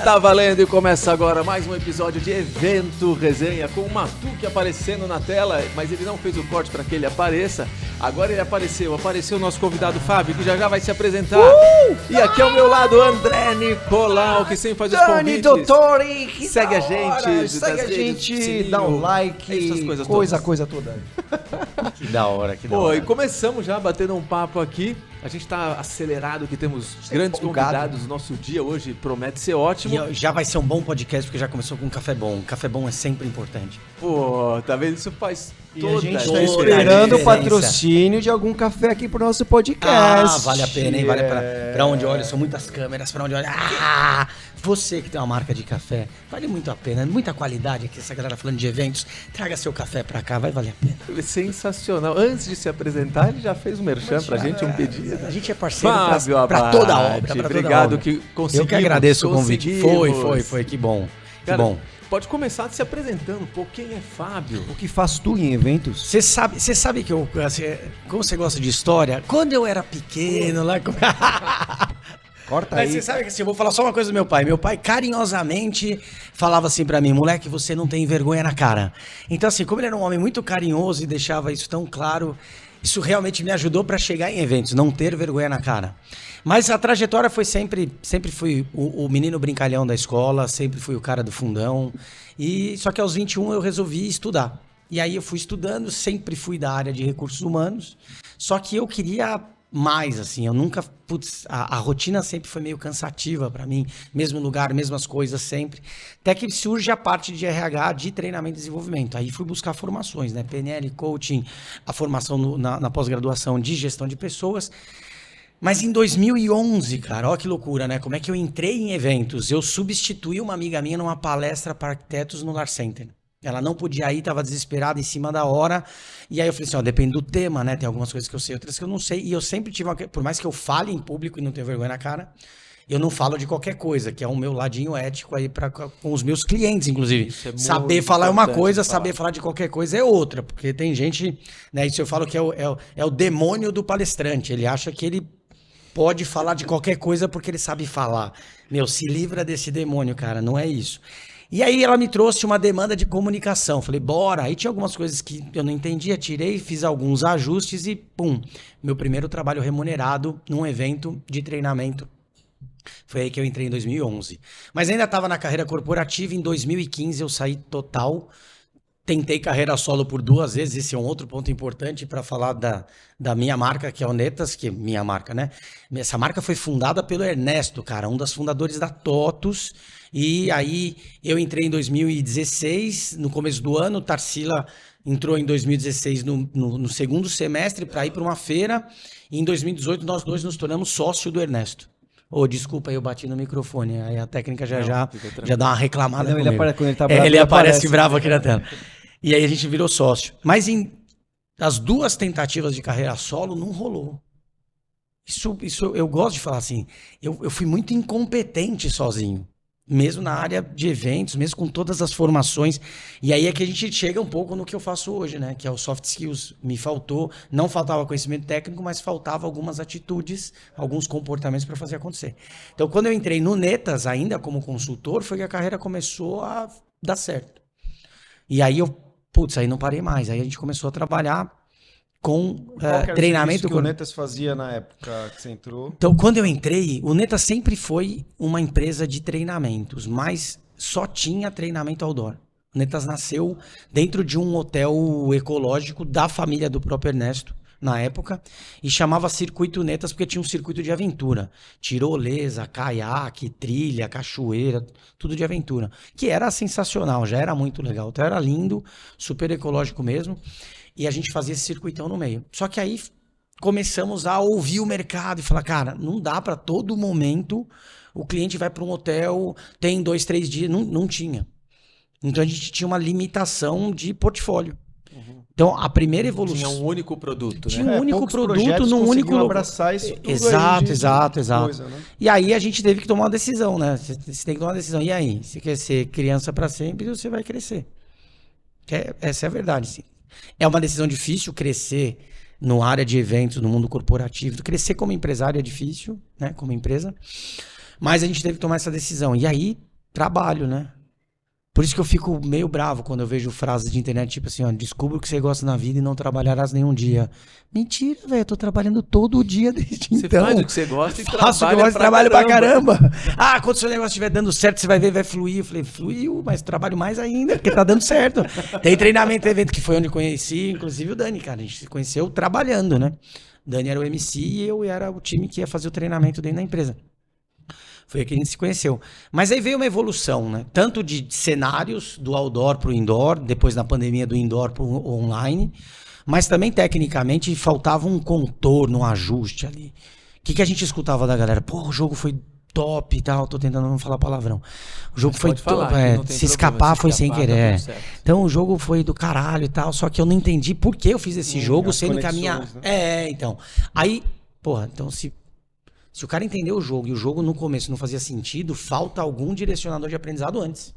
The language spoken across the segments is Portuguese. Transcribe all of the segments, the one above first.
Tá valendo e começa agora mais um episódio de Evento Resenha com o Matuque aparecendo na tela, mas ele não fez o corte para que ele apareça. Agora ele apareceu o nosso convidado Fábio, que já vai se apresentar. E aqui ao meu lado André Nicolau, que sempre faz os convites. Doutori, que segue a gente, segue a gente, dá um like, coisa toda. Que da hora, que da Pô, hora. e começamos já batendo um papo aqui. A gente tá acelerado, que temos grandes convidados. Nosso dia hoje promete ser ótimo. E já vai ser um bom podcast, porque já começou com um café bom. Café bom é sempre importante. Pô, tá vendo? Isso faz toda a gente tá toda esperando a o patrocínio de algum café aqui pro nosso podcast. Ah, vale a pena, hein? Vale pra onde olha, são muitas câmeras, pra onde olha. Ah, você que tem uma marca de café, vale muito a pena, muita qualidade aqui, essa galera falando de eventos. Traga seu café pra cá, vai valer a pena. Sensacional. Antes de se apresentar, ele já fez um merchan pra gente, um pedido. A gente é parceiro Fábio pra toda a obra. Obrigado que conseguimos. Eu que agradeço o convite. Foi, que bom. Cara, que bom. Pode começar se apresentando, pô, quem é Fábio? O que faz tu em eventos? Você sabe que eu, assim, como você gosta de história, quando eu era pequeno lá... Corta Mas aí. você sabe que assim, eu vou falar só uma coisa do meu pai. Meu pai carinhosamente falava assim pra mim, moleque, você não tem vergonha na cara. Então assim, como ele era um homem muito carinhoso e deixava isso tão claro, isso realmente me ajudou pra chegar em eventos, não ter vergonha na cara. Mas a trajetória foi sempre fui o menino brincalhão da escola, sempre fui o cara do fundão. E só que aos 21 eu resolvi estudar. E aí eu fui estudando, sempre fui da área de recursos humanos. Só que eu queria mais, assim, eu nunca... Putz, a rotina sempre foi meio cansativa pra mim. Mesmo lugar, mesmas coisas sempre. Até que surge a parte de RH, de treinamento e desenvolvimento. Aí fui buscar formações, né? PNL, coaching, a formação na pós-graduação de gestão de pessoas. Mas em 2011, cara, ó que loucura, né? Como é que eu entrei em eventos? Eu substituí uma amiga minha numa palestra para arquitetos no Lar Center. Ela não podia ir, estava desesperada em cima da hora. E aí eu falei assim, ó, depende do tema, né? Tem algumas coisas que eu sei, outras que eu não sei. E eu sempre tive uma... Por mais que eu fale em público e não tenha vergonha na cara, eu não falo de qualquer coisa, que é o meu ladinho ético aí com os meus clientes, inclusive. Saber falar é uma coisa, saber falar de qualquer coisa é outra. Porque tem gente, né? Isso eu falo que é o demônio do palestrante. Ele acha que ele pode falar de qualquer coisa porque ele sabe falar. Meu, se livra desse demônio, cara. Não é isso. E aí ela me trouxe uma demanda de comunicação. Falei, bora. Aí tinha algumas coisas que eu não entendia, tirei, fiz alguns ajustes e pum. Meu primeiro trabalho remunerado num evento de treinamento. Foi aí que eu entrei em 2011. Mas ainda estava na carreira corporativa. Em 2015 eu saí total. Tentei carreira solo por 2 vezes, esse é um outro ponto importante para falar da minha marca, que é o Netas, que é minha marca, né? Essa marca foi fundada pelo Ernesto, cara, um dos fundadores da TOTUS, e aí eu entrei em 2016, no começo do ano, Tarsila entrou em 2016 no segundo semestre para ir para uma feira, e em 2018 nós dois nos tornamos sócio do Ernesto. Oh, desculpa, eu bati no microfone, aí a técnica já dá uma reclamada não, comigo. Quando ele tá bravo, ele aparece bravo aqui na tela. E aí a gente virou sócio. Mas as 2 tentativas de carreira solo não rolou. Isso eu gosto de falar assim, eu fui muito incompetente sozinho. Mesmo na área de eventos, mesmo com todas as formações. E aí é que a gente chega um pouco no que eu faço hoje, né? Que é o soft skills. Me faltou, não faltava conhecimento técnico, mas faltava algumas atitudes, alguns comportamentos para fazer acontecer. Então, quando eu entrei no Netas, ainda como consultor, foi que a carreira começou a dar certo. E aí aí não parei mais. Aí a gente começou a trabalhar com treinamento. Que o Netas fazia na época que você entrou? Então, quando eu entrei, o Netas sempre foi uma empresa de treinamentos, mas só tinha treinamento outdoor. O Netas nasceu dentro de um hotel ecológico da família do próprio Ernesto, na época, e chamava Circuito Netas porque tinha um circuito de aventura. Tirolesa, caiaque, trilha, cachoeira, tudo de aventura. Que era sensacional, já era muito legal. Então era lindo, super ecológico mesmo. E a gente fazia esse circuitão no meio. Só que aí começamos a ouvir o mercado e falar, cara, não dá para todo momento o cliente vai para um hotel, tem 2, 3 dias. Não tinha. Então a gente tinha uma limitação de portfólio. Então, a primeira evolução... Tinha um único produto, Tinha né? um único produto num único... abraçar isso tudo Exato. Coisa, né? E aí a gente teve que tomar uma decisão, né? Você tem que tomar uma decisão. E aí? Você quer ser criança para sempre ou você vai crescer? Essa é a verdade, sim. É uma decisão difícil crescer no área de eventos, no mundo corporativo. Crescer como empresário é difícil, né? Como empresa. Mas a gente teve que tomar essa decisão. E aí trabalho, né? Por isso que eu fico meio bravo quando eu vejo frases de internet tipo assim, ó, descubra o que você gosta na vida e não trabalharás nenhum dia. Mentira, velho, eu tô trabalhando todo dia desde você então. Você faz o que você gosta e faço o que eu gosto, trabalho pra caramba. Ah, quando o seu negócio estiver dando certo, você vai ver, vai fluir. Eu falei, fluiu, mas trabalho mais ainda, porque tá dando certo. Tem treinamento, evento, que foi onde eu conheci, inclusive o Dani, cara. A gente se conheceu trabalhando, né? O Dani era o MC e eu era o time que ia fazer o treinamento dentro da empresa. Foi aí que a gente se conheceu. Mas aí veio uma evolução, né? Tanto de cenários, do outdoor pro indoor, depois na pandemia do indoor pro online, mas também tecnicamente faltava um contorno, um ajuste ali. O que a gente escutava da galera? Pô, o jogo foi top e tal, tô tentando não falar palavrão. O jogo foi top, se escapar foi sem querer. Então o jogo foi do caralho e tal, só que eu não entendi por que eu fiz esse jogo, sendo que a minha... Né? Então. Aí, porra, então se o cara entendeu o jogo e o jogo no começo não fazia sentido, falta algum direcionador de aprendizado antes.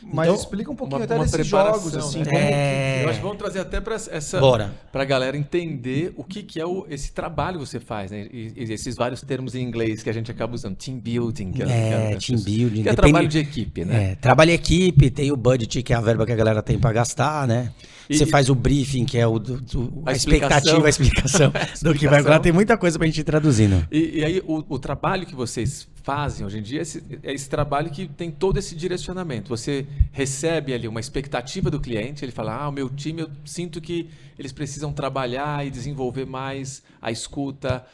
Mas então, explica um pouquinho até desses jogos, assim. Né? Eu acho que vamos trazer até pra galera entender o que é esse trabalho que você faz, né? E esses vários termos em inglês que a gente acaba usando. Team building. Team building. Que é trabalho de equipe, né? Trabalho em equipe, tem o budget, que é a verba que a galera tem pra gastar, né? Você faz o briefing, que é a expectativa, a explicação do que vai acontecer. Tem muita coisa pra gente ir traduzindo. E aí, o trabalho que vocês fazem hoje em dia é esse trabalho que tem todo esse direcionamento. Você recebe ali uma expectativa do cliente, ele fala, o meu time, eu sinto que eles precisam trabalhar e desenvolver mais a escuta,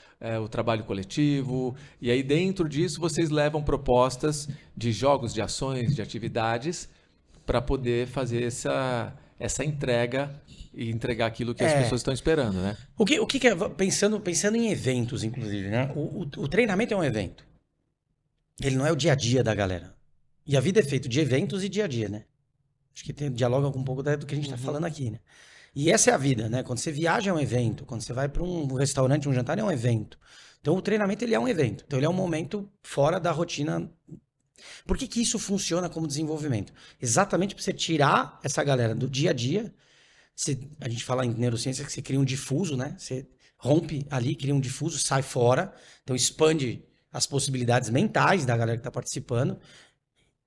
o trabalho coletivo. E aí, dentro disso, vocês levam propostas de jogos, de ações, de atividades para poder fazer essa entrega e entregar aquilo que as pessoas estão esperando, né? O que é, pensando em eventos, inclusive, né? O treinamento é um evento. Ele não é o dia a dia da galera. E a vida é feita de eventos e dia a dia, né? Acho que dialoga com um pouco do que a gente está falando aqui, né? E essa é a vida, né? Quando você viaja é um evento, quando você vai para um restaurante, um jantar é um evento. Então o treinamento ele é um evento. Então ele é um momento fora da rotina. Por que isso funciona como desenvolvimento? Exatamente para você tirar essa galera do dia a dia. A gente fala em neurociência que você cria um difuso, né? Você rompe ali, cria um difuso, sai fora. Então expande as possibilidades mentais da galera que está participando.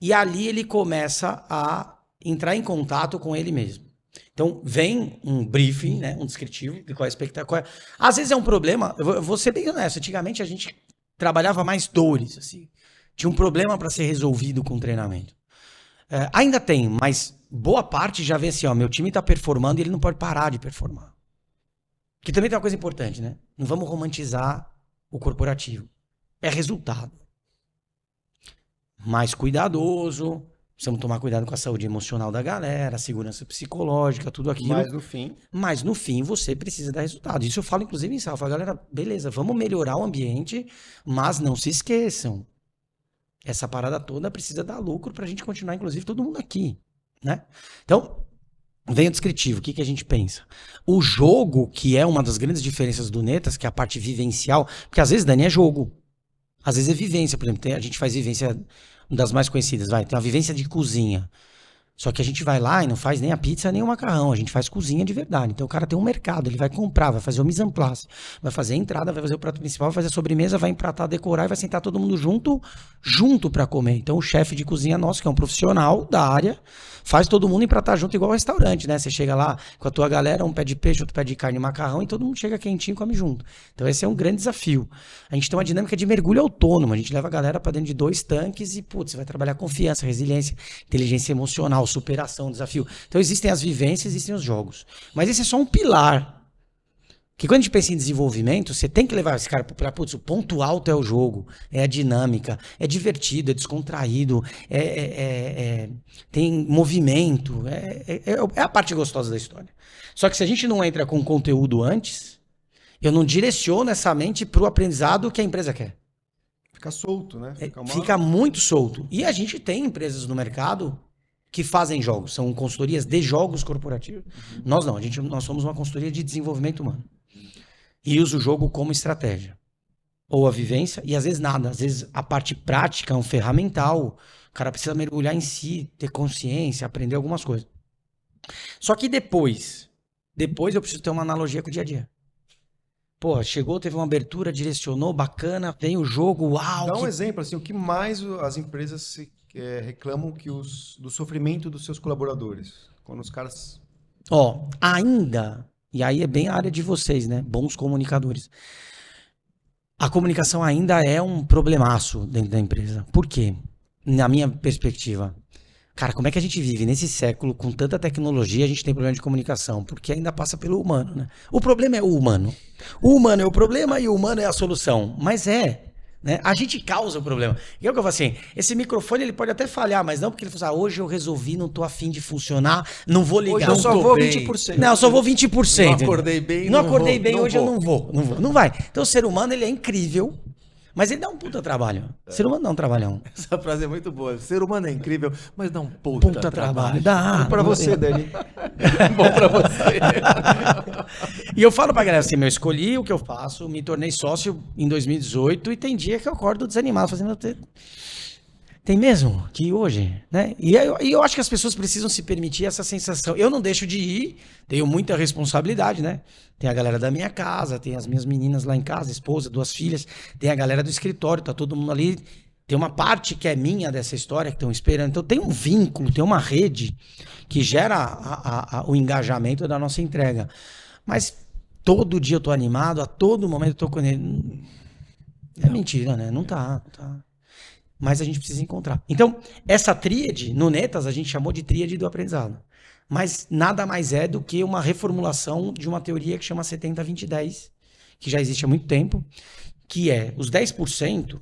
E ali ele começa a entrar em contato com ele mesmo. Então vem um briefing, né? Um descritivo de qual é a expectativa. Às vezes é um problema, eu vou ser bem honesto, antigamente a gente trabalhava mais dores, assim. Tinha um problema para ser resolvido com o treinamento. Ainda tem, mas boa parte já vê assim, meu time está performando e ele não pode parar de performar. Que também tem uma coisa importante, né? Não vamos romantizar o corporativo. É resultado. Mais cuidadoso, precisamos tomar cuidado com a saúde emocional da galera, a segurança psicológica, tudo aquilo. Mas no fim você precisa dar resultado. Isso eu falo inclusive em sala. Eu falo, galera, beleza, vamos melhorar o ambiente, mas não se esqueçam. Essa parada toda precisa dar lucro pra gente continuar, inclusive, todo mundo aqui, né? Então, vem o descritivo. O que a gente pensa? O jogo, que é uma das grandes diferenças do Netas, que é a parte vivencial, porque às vezes, Dani, é jogo. Às vezes é vivência. Por exemplo, a gente faz vivência, uma das mais conhecidas, tem uma vivência de cozinha. Só que a gente vai lá e não faz nem a pizza, nem o macarrão. A gente faz cozinha de verdade. Então o cara tem um mercado, ele vai comprar, vai fazer o mise en place, vai fazer a entrada, vai fazer o prato principal, vai fazer a sobremesa, vai empratar, decorar e vai sentar todo mundo junto para comer. Então o chefe de cozinha nosso, que é um profissional da área, faz todo mundo empratar junto igual ao restaurante, né? Você chega lá com a tua galera, um pé de peixe, outro pé de carne e macarrão, e todo mundo chega quentinho e come junto. Então esse é um grande desafio. A gente tem uma dinâmica de mergulho autônomo. A gente leva a galera para dentro de 2 tanques e, você vai trabalhar confiança, resiliência, inteligência emocional, superação, desafio. Então existem as vivências, existem os jogos. Mas esse é só um pilar. Que quando a gente pensa em desenvolvimento, você tem que levar esse cara para o ponto alto é o jogo, é a dinâmica, é divertido, é descontraído, tem movimento, é a parte gostosa da história. Só que se a gente não entra com conteúdo antes, eu não direciono essa mente para o aprendizado que a empresa quer. Fica solto, né? Fica muito solto. E a gente tem empresas no mercado que fazem jogos, são consultorias de jogos corporativos. Nós não, nós somos uma consultoria de desenvolvimento humano. E usa o jogo como estratégia. Ou a vivência, e às vezes nada. Às vezes a parte prática é um ferramental. O cara precisa mergulhar em si, ter consciência, aprender algumas coisas. Só que depois eu preciso ter uma analogia com o dia a dia. Pô, chegou, teve uma abertura, direcionou, bacana, vem o jogo, uau. Dá um exemplo, assim, o que mais as empresas reclamam do sofrimento dos seus colaboradores. Quando os caras... Ainda, e aí é bem a área de vocês, né? Bons comunicadores. A comunicação ainda é um problemaço dentro da empresa. Por quê? Na minha perspectiva. Cara, como é que a gente vive nesse século com tanta tecnologia, a gente tem problema de comunicação? Porque ainda passa pelo humano, né? O problema é o humano. O humano é o problema e o humano é a solução. Mas né? A gente causa o problema. E é o que eu falo assim, esse microfone ele pode até falhar, mas não porque ele fala, hoje eu resolvi, não tô afim de funcionar, não vou ligar. Hoje eu só vou 20%. Não, eu só vou 20%. Não acordei bem, não acordei bem, hoje eu não vou. Não vai. Então o ser humano, ele é incrível, mas ele dá um puta trabalho. O ser humano dá um trabalhão. Essa frase é muito boa. O ser humano é incrível, mas dá um puta trabalho. Dá. Bom pra você, Dani. Bom pra você. E eu falo pra galera assim, eu escolhi o que eu faço, me tornei sócio em 2018 e tem dia que eu acordo desanimado, fazendo... Tem mesmo que hoje, né? E eu acho que as pessoas precisam se permitir essa sensação. Eu não deixo de ir, tenho muita responsabilidade, né? Tem a galera da minha casa, tem as minhas meninas lá em casa, esposa, 2 filhas, tem a galera do escritório, tá todo mundo ali. Tem uma parte que é minha dessa história, que estão esperando. Então tem um vínculo, tem uma rede que gera o engajamento da nossa entrega. Mas todo dia eu tô animado, a todo momento eu tô com ele. É mentira, né? Não tá. Mas a gente precisa encontrar. Então, essa tríade, no Netas, a gente chamou de tríade do aprendizado. Mas nada mais é do que uma reformulação de uma teoria que chama 70-20-10, que já existe há muito tempo, que é os 10%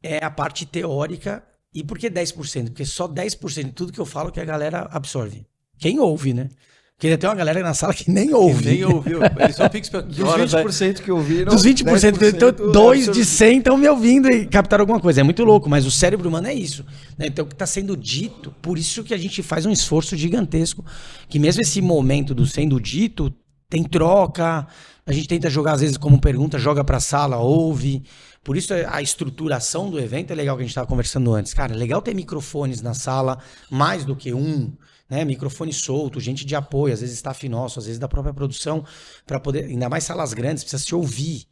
é a parte teórica. E por que 10%? Porque só 10% de tudo que eu falo que a galera absorve. Quem ouve, né? Porque tem uma galera na sala que nem ouve. Que nem ouviu. Ele só fica esperando. Dos 20% que ouviram... Dos 20%, então 2 de 100 estão me ouvindo e captaram alguma coisa. É muito louco, mas o cérebro humano é isso. Né? Então, o que está sendo dito, por isso que a gente faz um esforço gigantesco, que mesmo esse momento do sendo dito, tem troca, a gente tenta jogar, às vezes, como pergunta, joga para a sala, ouve. Por isso, a estruturação do evento é legal, que a gente estava conversando antes. Cara, é legal ter microfones na sala, mais do que um... Né, microfone solto, gente de apoio, às vezes staff nosso, às vezes da própria produção, para poder, ainda mais salas grandes, precisa se ouvir.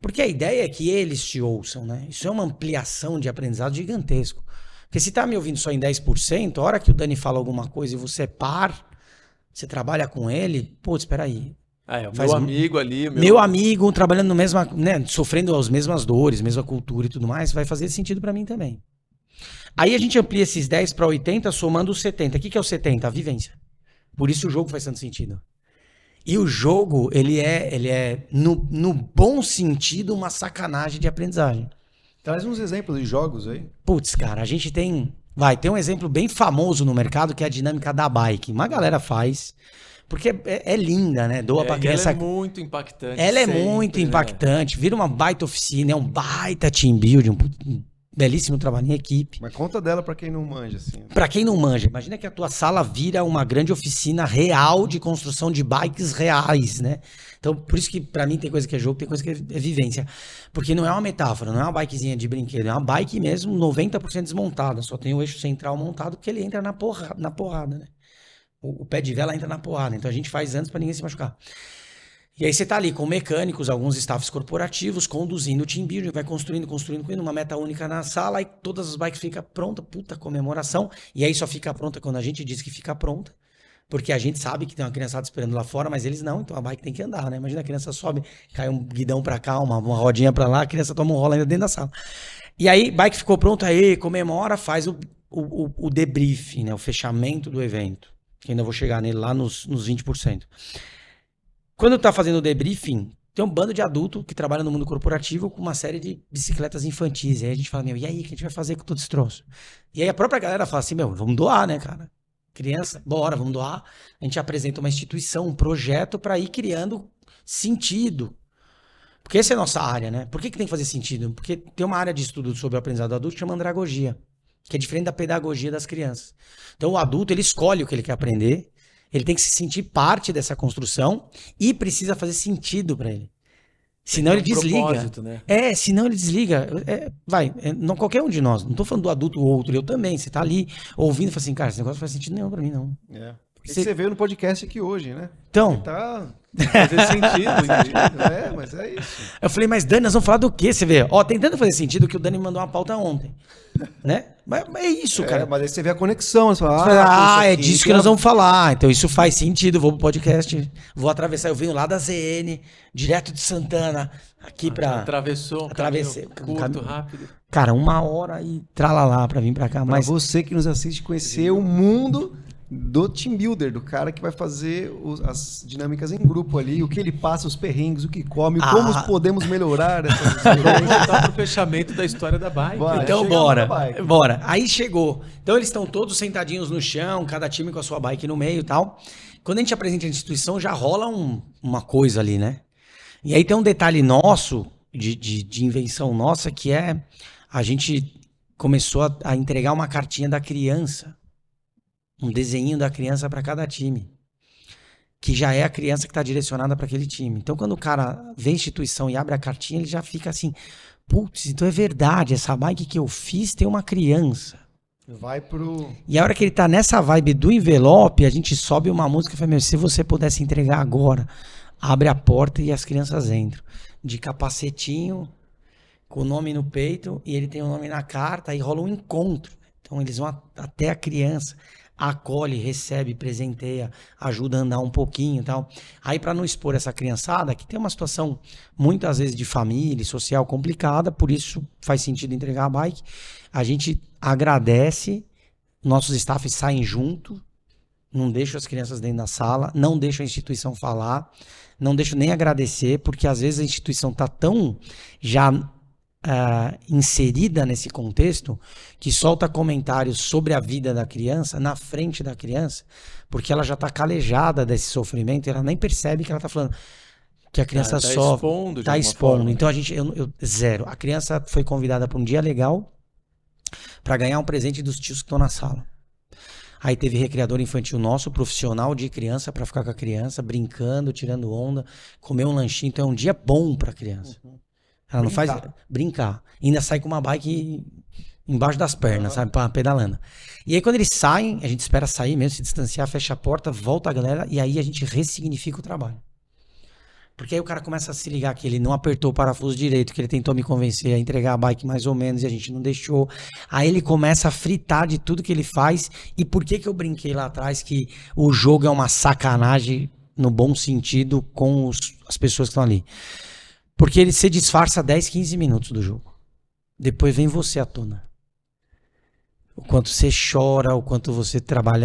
Porque a ideia é que eles te ouçam, né? Isso é uma ampliação de aprendizado gigantesco. Porque se tá me ouvindo só em 10%, a hora que o Dani fala alguma coisa e você você trabalha com ele, pô, espera aí. Meu amigo ali. Meu amigo, trabalhando no mesmo, né, sofrendo as mesmas dores, mesma cultura e tudo mais, vai fazer sentido para mim também. Aí a gente amplia esses 10 para 80, somando os 70. O que é o 70? A vivência. Por isso o jogo faz tanto sentido. E o jogo, ele é no bom sentido, uma sacanagem de aprendizagem. Traz uns exemplos de jogos aí. Putz, cara, a gente tem um exemplo bem famoso no mercado, que é a dinâmica da bike. Uma galera faz, porque é linda, né? Doa pra criança. Ela é muito impactante. Ela sempre, é muito impactante. Vira uma baita oficina, é um baita team building, um belíssimo trabalho em equipe. Mas conta dela pra quem não manja, assim. Pra quem não manja, imagina que a tua sala vira uma grande oficina real de construção de bikes reais, né? Então, por isso que pra mim tem coisa que é jogo, tem coisa que é vivência. Porque não é uma metáfora, não é uma bikezinha de brinquedo, é uma bike mesmo 90% desmontada. Só tem o eixo central montado porque ele entra na porrada, né? O pé de vela entra na porrada. Então a gente faz antes pra ninguém se machucar. E aí você tá ali com mecânicos, alguns staffs corporativos, conduzindo o team building, vai construindo, uma meta única na sala, e todas as bikes ficam prontas, puta comemoração, e aí só fica pronta quando a gente diz que fica pronta, porque a gente sabe que tem uma criançada esperando lá fora, mas eles não, então a bike tem que andar, né? Imagina a criança sobe, cai um guidão pra cá, uma rodinha pra lá, a criança toma um rolo ainda dentro da sala. E aí, bike ficou pronta, aí comemora, faz o debrief, né? O fechamento do evento, que ainda vou chegar nele lá nos 20%. Quando tá fazendo o debriefing, tem um bando de adulto que trabalha no mundo corporativo com uma série de bicicletas infantis. E aí a gente fala, e aí, o que a gente vai fazer com todo esse troço? E aí a própria galera fala assim, vamos doar, né, cara? Criança, bora, vamos doar. A gente apresenta uma instituição, um projeto para ir criando sentido. Porque essa é a nossa área, né? Por que tem que fazer sentido? Porque tem uma área de estudo sobre o aprendizado adulto que chama andragogia, que é diferente da pedagogia das crianças. Então o adulto, ele escolhe o que ele quer aprender, ele tem que se sentir parte dessa construção e precisa fazer sentido para ele. Senão ele desliga. Né? Senão ele desliga. Não qualquer um de nós. Não tô falando do adulto ou outro, eu também. Você tá ali ouvindo e fala assim, cara, esse negócio não faz sentido nenhum para mim, não. que você veio no podcast aqui hoje, né? Então, Tá fazer sentido. Mas é isso. eu falei, mas Dani, nós vamos falar do quê? Você vê, ó, tentando fazer sentido que o Dani mandou uma pauta ontem, né? Mas é isso, cara. Mas aí você vê a conexão, você fala, Você fala, é isso aqui, disso que nós vamos falar. Então isso faz sentido. Vou pro podcast, vou atravessar. Eu venho lá da ZN, direto de Santana, aqui pra. Atravessou um Atravessei. caminho curto, rápido. Cara, 1h e tralalá pra vir pra cá. Pra Mas você que nos assiste conhecer o mundo do team builder, do cara que vai fazer as dinâmicas em grupo ali, o que ele passa, os perrengues, o que come, como podemos melhorar essas Vamos experiências. voltar pro fechamento da história da bike. Vai. então chegamos bora, na bike. bora. Aí chegou. Então eles estão todos sentadinhos no chão, cada time com a sua bike no meio e tal. Quando a gente apresenta a instituição, já rola uma coisa ali, né? E aí tem um detalhe nosso, de invenção nossa, que é a gente começou a entregar uma cartinha da criança, um desenho da criança para cada time, que já é a criança que está direcionada para aquele time. Então, quando o cara vê a instituição e abre a cartinha, ele já fica assim, putz, então é verdade, essa bike que eu fiz tem uma criança. Vai pro... E a hora que ele tá nessa vibe do envelope, a gente sobe uma música e fala, meu, se você pudesse entregar agora, abre a porta e as crianças entram. De capacetinho, com o nome no peito, e ele tem o nome na carta, aí rola um encontro. Então eles vão até a criança, acolhe, recebe, presenteia, ajuda a andar um pouquinho e tal. Aí para não expor essa criançada, que tem uma situação muitas vezes de família, social complicada, por isso faz sentido entregar a bike, a gente agradece, nossos staffs saem junto, não deixam as crianças dentro da sala, não deixam a instituição falar, não deixam nem agradecer, porque às vezes a instituição está tão já inserida nesse contexto que solta comentários sobre a vida da criança na frente da criança, porque ela já está calejada desse sofrimento e ela nem percebe que ela está falando que a criança sofre, está expondo. Então a gente, zero. A criança foi convidada para um dia legal para ganhar um presente dos tios que estão na sala. Aí teve recreador infantil nosso, profissional de criança, para ficar com a criança, brincando, tirando onda, comer um lanchinho. Então é um dia bom para a criança. Ela não faz brincar. Ainda sai com uma bike embaixo das pernas, sabe? Pedalando. E aí quando eles saem, a gente espera sair mesmo, se distanciar, fecha a porta, volta a galera e aí a gente ressignifica o trabalho. Porque aí o cara começa a se ligar que ele não apertou o parafuso direito, que ele tentou me convencer a entregar a bike mais ou menos e a gente não deixou. Aí ele começa a fritar de tudo que ele faz. E por que eu brinquei lá atrás que o jogo é uma sacanagem no bom sentido com as pessoas que estão ali? Porque ele se disfarça 10, 15 minutos do jogo. Depois vem você à tona. O quanto você chora, o quanto você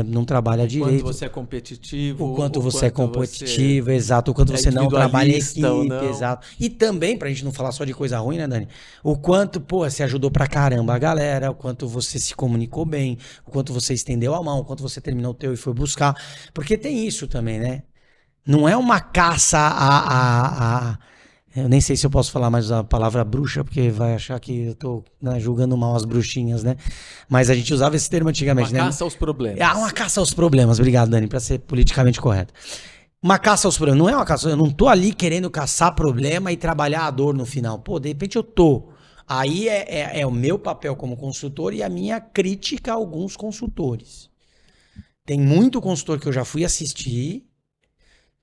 não trabalha direito. O quanto você é competitivo. O quanto você é competitivo, exato. O quanto você não trabalha em equipe, exato. E também, pra gente não falar só de coisa ruim, né, Dani? O quanto, você ajudou pra caramba a galera, o quanto você se comunicou bem, o quanto você estendeu a mão, o quanto você terminou o teu e foi buscar. Porque tem isso também, né? Não é uma caça eu nem sei se eu posso falar mais a palavra bruxa, porque vai achar que eu tô julgando mal as bruxinhas, né? Mas a gente usava esse termo antigamente, né? Uma caça aos problemas. Uma caça aos problemas. Obrigado, Dani, pra ser politicamente correto. Uma caça aos problemas. Não é uma caça, eu não tô ali querendo caçar problema e trabalhar a dor no final. De repente eu tô. Aí é o meu papel como consultor e a minha crítica a alguns consultores. Tem muito consultor que eu já fui assistir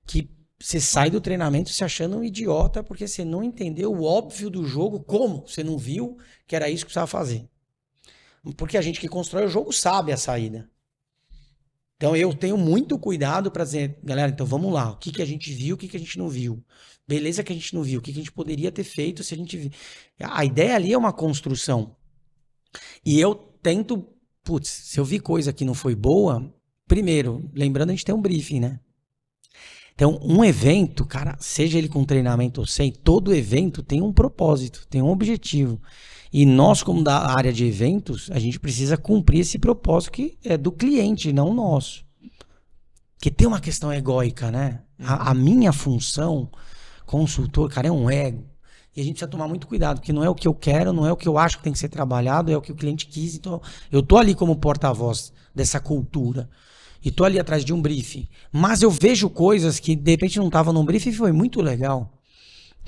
que você sai do treinamento se achando um idiota porque você não entendeu o óbvio do jogo. Como? Você não viu que era isso que precisava fazer. Porque a gente que constrói o jogo sabe a saída. Então eu tenho muito cuidado para dizer, galera, então vamos lá. O que a gente viu, o que a gente não viu. Beleza que a gente não viu. O que a gente poderia ter feito se a gente viu. A ideia ali é uma construção. E eu tento, se eu vi coisa que não foi boa, primeiro, lembrando, a gente tem um briefing, né? Então, um evento, cara, seja ele com treinamento ou sem, todo evento tem um propósito, tem um objetivo. E nós, como da área de eventos, a gente precisa cumprir esse propósito que é do cliente, não nosso. Porque tem uma questão egóica, né? A minha função, consultor, cara, é um ego. E a gente precisa tomar muito cuidado, porque não é o que eu quero, não é o que eu acho que tem que ser trabalhado, é o que o cliente quis. Então, eu tô ali como porta-voz dessa cultura. E tô ali atrás de um briefing. Mas eu vejo coisas que de repente não estavam num briefing e foi muito legal.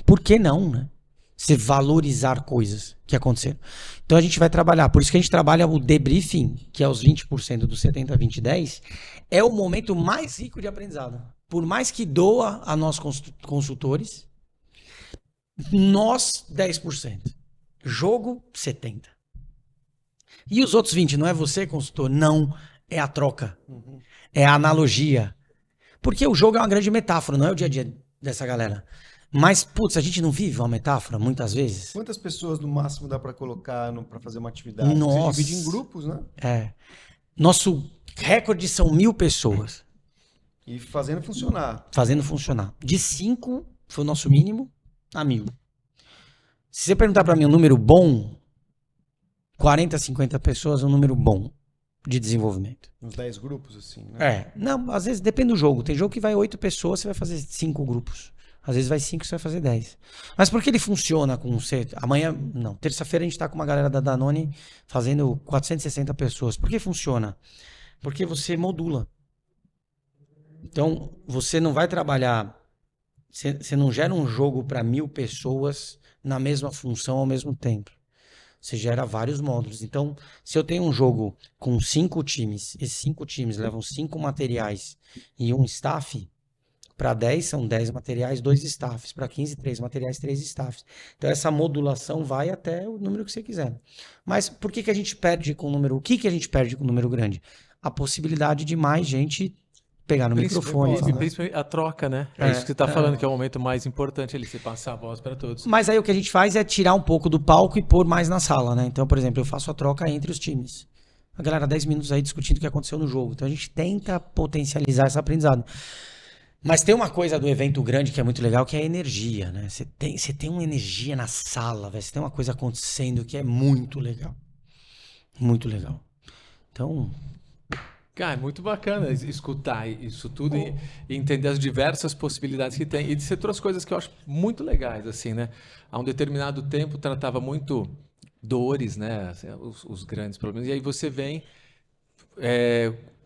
Por que não, né? Você valorizar coisas que aconteceram. Então a gente vai trabalhar. Por isso que a gente trabalha o debriefing, que é os 20% do 70, 20, 10, é o momento mais rico de aprendizado. Por mais que doa a nós consultores, nós 10%. Jogo 70%. E os outros 20%, não é você, consultor? Não. É a troca. É a analogia. Porque o jogo é uma grande metáfora, não é o dia a dia dessa galera. Mas, putz, a gente não vive uma metáfora muitas vezes? Quantas pessoas no máximo dá para colocar para fazer uma atividade? Nossa. Você divide em grupos, né? É. Nosso recorde são 1.000 pessoas. E fazendo funcionar. Fazendo funcionar. De 5 foi o nosso mínimo a 1.000. Se você perguntar para mim um número bom, 40, 50 pessoas é um número bom de desenvolvimento. Uns 10 grupos, assim, né? É. Não, às vezes depende do jogo. Tem jogo que vai 8 pessoas, você vai fazer 5 grupos. Às vezes vai 5, você vai fazer 10. Mas por que ele funciona com você? Amanhã, não. Terça-feira a gente tá com uma galera da Danone fazendo 460 pessoas. Por que funciona? Porque você modula. Então, você não vai trabalhar... Você não gera um jogo para 1.000 pessoas na mesma função ao mesmo tempo. Você gera vários módulos. Então, se eu tenho um jogo com 5 times, esses 5 times levam 5 materiais e um staff... Para 10 são 10 materiais, 2 staffs. Para 15, 3 materiais, 3 staffs. Então essa modulação vai até o número que você quiser. Mas por que a gente perde com o número... O que a gente perde com o número grande? A possibilidade de mais gente pegar no microfone. E principalmente a troca, né? É isso que você está falando, que é o momento mais importante ali, você passar a voz para todos. Mas aí o que a gente faz é tirar um pouco do palco e pôr mais na sala, né? Então, por exemplo, eu faço a troca entre os times. A galera 10 minutos aí discutindo o que aconteceu no jogo. Então a gente tenta potencializar esse aprendizado. Mas tem uma coisa do evento grande que é muito legal, que é a energia, né? Você tem uma energia na sala, véio. Você tem uma coisa acontecendo que é muito legal. Muito legal. Então... Cara, é muito bacana escutar isso tudo e entender as diversas possibilidades que tem. E você trouxe coisas que eu acho muito legais, assim, né? Há um determinado tempo tratava muito dores, né? Os grandes problemas. E aí você vem...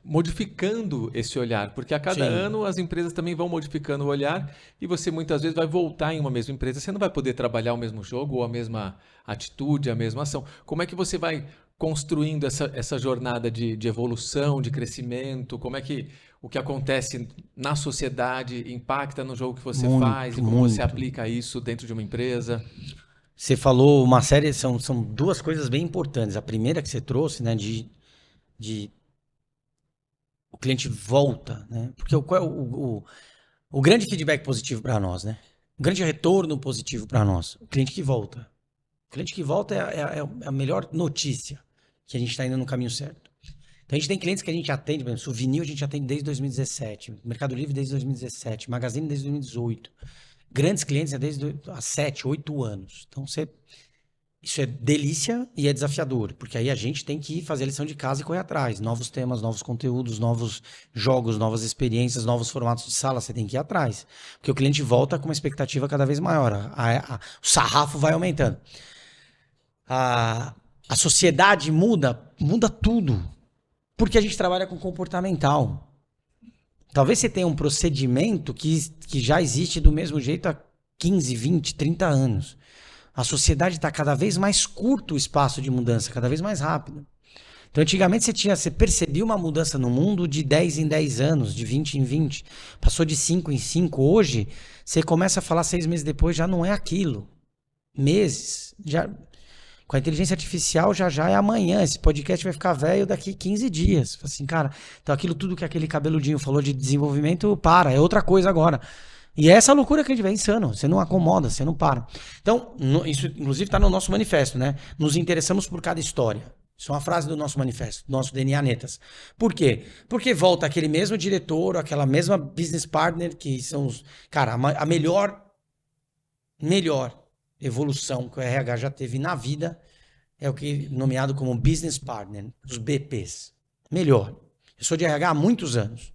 modificando esse olhar, porque a cada ano as empresas também vão modificando o olhar e você muitas vezes vai voltar em uma mesma empresa, você não vai poder trabalhar o mesmo jogo ou a mesma atitude, a mesma ação. Como é que você vai construindo essa jornada de evolução, de crescimento? Como é que o que acontece na sociedade impacta no jogo que você faz e como você aplica isso dentro de uma empresa? Você falou uma série, são 2 coisas bem importantes. A primeira que você trouxe, né, de o cliente volta, né? Porque o grande feedback positivo para nós, né? O grande retorno positivo para nós, o cliente que volta. O cliente que volta é a melhor notícia que a gente está indo no caminho certo. Então a gente tem clientes que a gente atende, por exemplo, Souvenir a gente atende desde 2017, Mercado Livre desde 2017, Magazine desde 2018. Grandes clientes desde há 7, 8 anos. Então isso é delícia e é desafiador, porque aí a gente tem que fazer a lição de casa e correr atrás. Novos temas, novos conteúdos, novos jogos, novas experiências, novos formatos de sala, você tem que ir atrás. Porque o cliente volta com uma expectativa cada vez maior. O sarrafo vai aumentando. A sociedade muda tudo. Porque a gente trabalha com comportamental. Talvez você tenha um procedimento que já existe do mesmo jeito há 15, 20, 30 anos. A sociedade está cada vez mais curto o espaço de mudança, cada vez mais rápido. Então, antigamente você percebia uma mudança no mundo de 10 em 10 anos, de 20 em 20. Passou de 5 em 5. Hoje, você começa a falar 6 meses depois, já não é aquilo. Meses. Com a inteligência artificial, já é amanhã. Esse podcast vai ficar velho daqui 15 dias. Assim, cara, então aquilo tudo que aquele cabeludinho falou de desenvolvimento, é outra coisa agora. E é essa loucura que a gente vê, insano. Você não acomoda, você não para. Então, isso inclusive está no nosso manifesto, né? Nos interessamos por cada história. Isso é uma frase do nosso manifesto, do nosso DNA Netas. Por quê? Porque volta aquele mesmo diretor, aquela mesma business partner, que são os... Cara, a melhor evolução que o RH já teve na vida é o que nomeado como business partner, os BPs. Melhor. Eu sou de RH há muitos anos.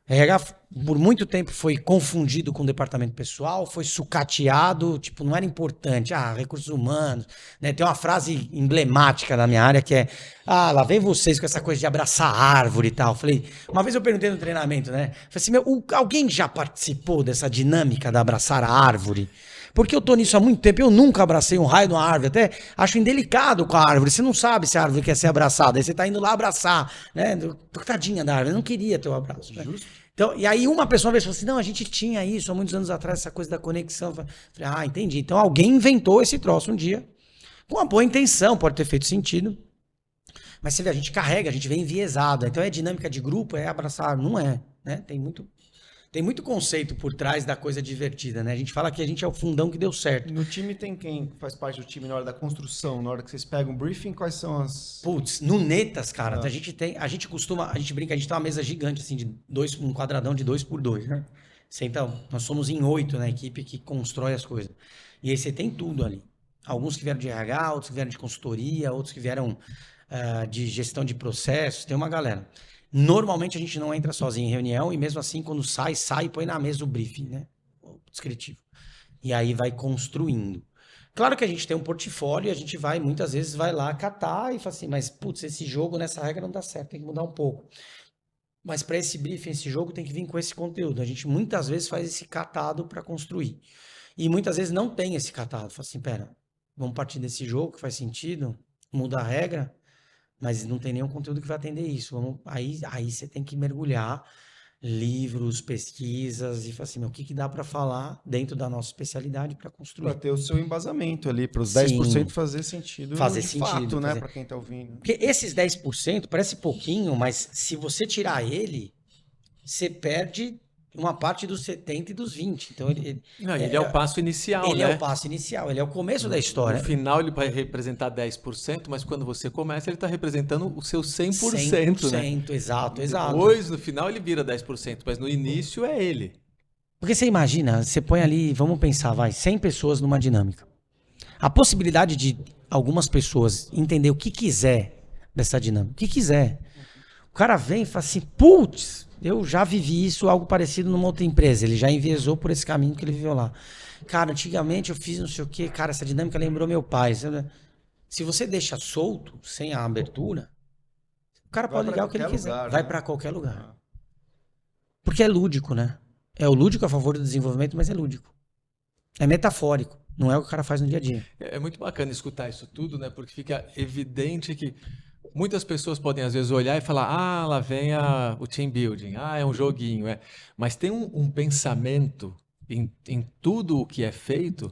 RH por muito tempo foi confundido com o departamento pessoal, foi sucateado, tipo, não era importante. Recursos humanos, né? Tem uma frase emblemática da minha área que é: lá vem vocês com essa coisa de abraçar árvore e tal. Falei, uma vez eu perguntei no treinamento, né? Falei assim, alguém já participou dessa dinâmica da abraçar a árvore? Porque eu tô nisso há muito tempo, eu nunca abracei um raio de uma árvore, até acho indelicado com a árvore, você não sabe se a árvore quer ser abraçada, aí você tá indo lá abraçar, né? Tadinha da árvore, eu não queria ter o abraço. Né? Então, e aí uma pessoa falou assim, não, a gente tinha isso há muitos anos atrás, essa coisa da conexão. Eu falei, entendi. Então alguém inventou esse troço um dia, com uma boa intenção, pode ter feito sentido. Mas você vê, a gente carrega, a gente vem enviesado. Então é dinâmica de grupo, é abraçar. Não é, né? Tem muito conceito por trás da coisa divertida, né? A gente fala que a gente é o fundão que deu certo. No time tem quem faz parte do time na hora da construção, na hora que vocês pegam o briefing, quais são as... Putz, no Netas, cara, a gente brinca, a gente tem uma mesa gigante, assim, um quadradão de 2x2, né? Então, nós somos em 8 na equipe que constrói as coisas. E aí você tem tudo ali. Alguns que vieram de RH, outros que vieram de consultoria, outros que vieram... de gestão de processos, tem uma galera. Normalmente a gente não entra sozinho em reunião e mesmo assim quando sai e põe na mesa o briefing, né? O descritivo. E aí vai construindo. Claro que a gente tem um portfólio e a gente muitas vezes vai lá catar e fala assim, mas putz, esse jogo nessa regra não dá certo, tem que mudar um pouco. Mas para esse briefing, esse jogo tem que vir com esse conteúdo. A gente muitas vezes faz esse catado para construir. E muitas vezes não tem esse catado. Fala assim, pera, vamos partir desse jogo que faz sentido, muda a regra, mas não tem nenhum conteúdo que vai atender isso. Aí você tem que mergulhar livros, pesquisas e falar assim, o que dá para falar dentro da nossa especialidade para construir. Para ter o seu embasamento ali, para os 10% fazer sentido fato, né, para quem está ouvindo. Porque esses 10% parece pouquinho, mas se você tirar ele, você perde uma parte dos 70 e dos 20. Então ele é o passo inicial, ele né? é o passo inicial, ele é o começo da história. No final ele vai representar 10%, mas quando você começa ele está representando o seu 100%, 100%, né? Exato. Depois, no final, ele vira 10%, mas no início é ele. Porque você imagina, você põe ali, vamos pensar, 100 pessoas numa dinâmica. A possibilidade de algumas pessoas entender o que quiser dessa dinâmica, o que quiser. O cara vem e fala assim, putz, eu já vivi isso, algo parecido numa outra empresa. Ele já enviesou por esse caminho que ele viveu lá. Cara, antigamente eu fiz não sei o quê. Cara, essa dinâmica lembrou meu pai. Se você deixa solto, sem a abertura, o cara pode ligar o que ele quiser. Lugar, vai né? para qualquer lugar. Porque é lúdico, né? É o lúdico a favor do desenvolvimento, mas é lúdico. É metafórico. Não é o que o cara faz no dia a dia. É muito bacana escutar isso tudo, né? Porque fica evidente que muitas pessoas podem, às vezes, olhar e falar, lá vem o team building, é um joguinho. Mas tem um pensamento em tudo o que é feito,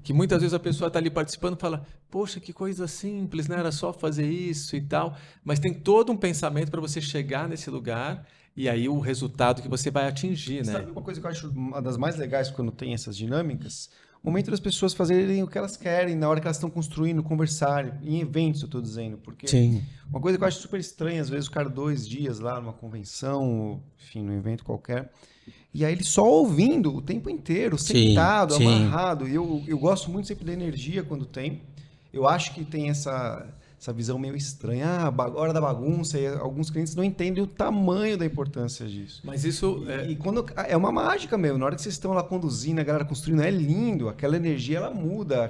que muitas vezes a pessoa está ali participando e fala, poxa, que coisa simples, né? Era só fazer isso e tal. Mas tem todo um pensamento para você chegar nesse lugar e aí o resultado que você vai atingir, né? Sabe uma coisa que eu acho uma das mais legais quando tem essas dinâmicas? O momento das pessoas fazerem o que elas querem, na hora que elas estão construindo, conversarem, em eventos, eu estou dizendo. Porque Sim. Uma coisa que eu acho super estranha, às vezes o cara 2 dias lá numa convenção, enfim, num evento qualquer, e aí ele só ouvindo o tempo inteiro, sentado, amarrado. E eu gosto muito sempre da energia quando tem. Eu acho que tem essa visão meio estranha, hora da bagunça, e alguns clientes não entendem o tamanho da importância disso. Mas isso... E quando é uma mágica mesmo, na hora que vocês estão lá conduzindo, a galera construindo, é lindo, aquela energia, ela muda.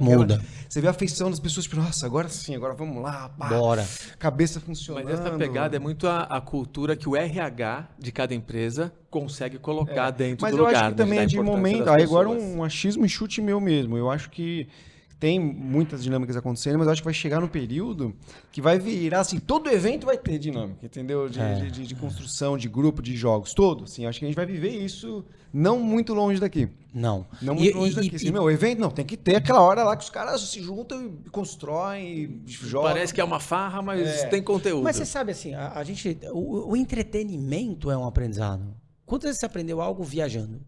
Você vê a afeição das pessoas, tipo, nossa, agora sim, agora vamos lá, pá, bora. Cabeça funcionando. Mas essa pegada é muito a cultura que o RH de cada empresa consegue colocar dentro do lugar. Mas eu acho que também é de momento, aí agora um achismo e chute meu mesmo, eu acho que tem muitas dinâmicas acontecendo, mas eu acho que vai chegar no período que vai virar, assim, todo evento vai ter dinâmica, entendeu? De construção, de grupo, de jogos, todo. Assim, acho que a gente vai viver isso não muito longe daqui. Não muito longe daqui. Assim, o evento não, tem que ter aquela hora lá que os caras se juntam e constroem, jogam. Parece que é uma farra, mas tem conteúdo. Mas você sabe, assim, a gente, o entretenimento é um aprendizado. Quantas vezes você aprendeu algo viajando?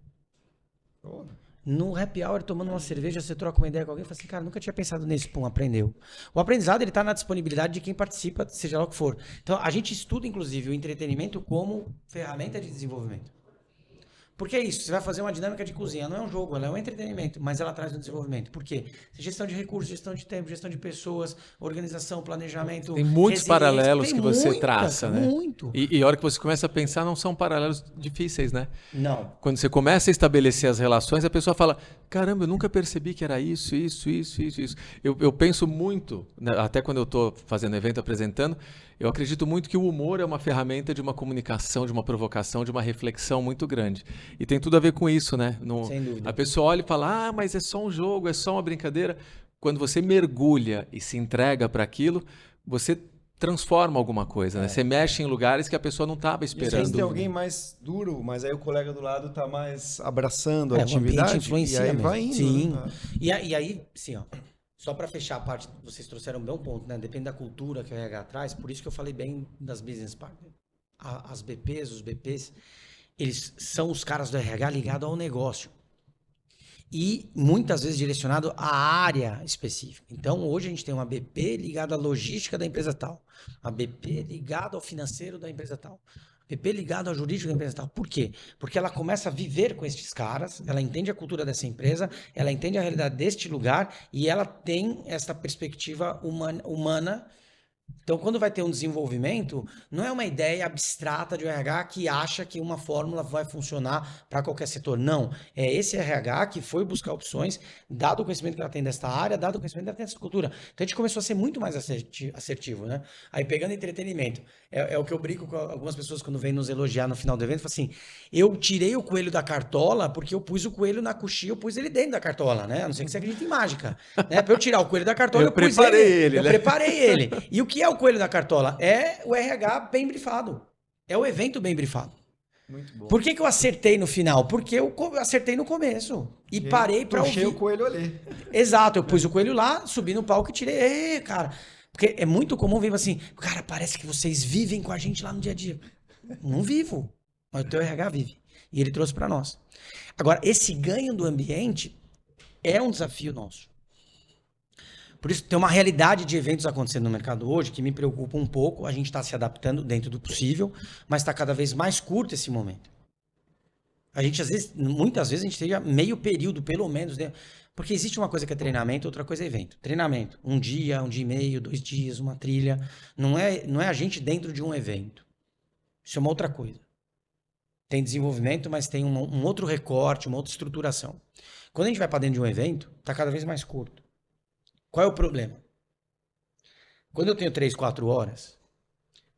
No happy hour, tomando uma cerveja, você troca uma ideia com alguém e fala assim, cara, nunca tinha pensado nisso, aprendeu. O aprendizado, ele tá na disponibilidade de quem participa, seja lá o que for. Então, a gente estuda, inclusive, o entretenimento como ferramenta de desenvolvimento. Porque é isso, você vai fazer uma dinâmica de cozinha, não é um jogo, ela é um entretenimento, mas ela traz um desenvolvimento. Por quê? Gestão de recursos, gestão de tempo, gestão de pessoas, organização, planejamento. Tem muitos paralelos que você traça, né? Muito. E a hora que você começa a pensar, não são paralelos difíceis, né? Não. Quando você começa a estabelecer as relações, a pessoa fala, caramba, eu nunca percebi que era isso. Eu penso muito, né, até quando eu estou fazendo evento, apresentando, eu acredito muito que o humor é uma ferramenta de uma comunicação, de uma provocação, de uma reflexão muito grande. E tem tudo a ver com isso, né? Sem dúvida. A pessoa olha e fala, mas é só um jogo, é só uma brincadeira. Quando você mergulha e se entrega para aquilo, você transforma alguma coisa, né? Você mexe em lugares que a pessoa não estava esperando. Às vezes tem alguém mais duro, mas aí o colega do lado tá mais abraçando a O atividade. ambiente influencia e aí mesmo. vai indo. Sim. Né? E aí, sim, ó. Só para fechar a parte, vocês trouxeram um bom ponto, né? Depende da cultura que o RH traz, por isso que eu falei bem das business partners. As BPs, os BPs, eles são os caras do RH ligados ao negócio. E muitas vezes direcionado à área específica. Então, hoje a gente tem uma BP ligada à logística da empresa tal, uma BP ligada ao financeiro da empresa tal, BP ligado ao jurídico da empresa tal. Por quê? Porque ela começa a viver com esses caras, ela entende a cultura dessa empresa, ela entende a realidade deste lugar e ela tem essa perspectiva humana. Então, quando vai ter um desenvolvimento, não é uma ideia abstrata de um RH que acha que uma fórmula vai funcionar para qualquer setor. Não. É esse RH que foi buscar opções, dado o conhecimento que ela tem desta área, dado o conhecimento que ela tem dessa cultura. Então, a gente começou a ser muito mais assertivo, né? Aí, pegando entretenimento, é o que eu brinco com algumas pessoas quando vêm nos elogiar no final do evento, assim, eu tirei o coelho da cartola porque eu pus o coelho na coxinha, eu pus ele dentro da cartola, né? A não ser que você acredite em mágica. Né? Para eu tirar o coelho da cartola, eu preparei ele. E o que é o coelho da cartola? É o RH bem brifado. É o evento bem brifado. Muito bom. Por que eu acertei no final? Porque eu acertei no começo. E parei pra ouvir. Puxei o coelho ali. Exato, eu pus o coelho lá, subi no palco e tirei. Cara, porque é muito comum vir assim, cara, parece que vocês vivem com a gente lá no dia a dia. Não vivo, mas o teu RH vive. E ele trouxe pra nós. Agora, esse ganho do ambiente é um desafio nosso. Por isso, tem uma realidade de eventos acontecendo no mercado hoje que me preocupa um pouco. A gente está se adaptando dentro do possível, mas está cada vez mais curto esse momento. A gente, às vezes, muitas vezes, a gente esteja meio período, pelo menos, né? Porque existe uma coisa que é treinamento, outra coisa é evento. Treinamento, um dia e meio, 2 dias, uma trilha. Não é a gente dentro de um evento. Isso é uma outra coisa. Tem desenvolvimento, mas tem um outro recorte, uma outra estruturação. Quando a gente vai para dentro de um evento, está cada vez mais curto. Qual é o problema? Quando eu tenho 3, 4 horas,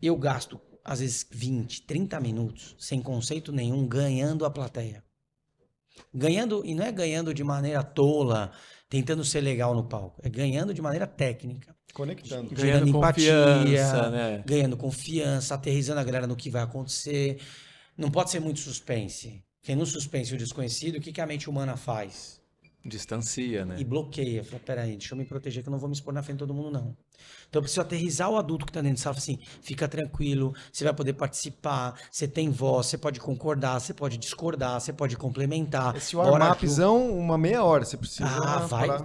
eu gasto, às vezes, 20, 30 minutos, sem conceito nenhum, ganhando a plateia. Ganhando, e não é ganhando de maneira tola, tentando ser legal no palco. É ganhando de maneira técnica. Conectando. Gerando empatia, né? ganhando confiança, aterrissando a galera no que vai acontecer. Não pode ser muito suspense. Porque no suspense o desconhecido, o que a mente humana faz? Distancia, né? E bloqueia. Fala, peraí, deixa eu me proteger que eu não vou me expor na frente de todo mundo, não. Então eu preciso aterrissar o adulto que tá dentro de sala, assim, fica tranquilo, você vai poder participar, você tem voz, você pode concordar, você pode discordar, você pode complementar. Esse warm-upzão, uma meia hora, você precisa.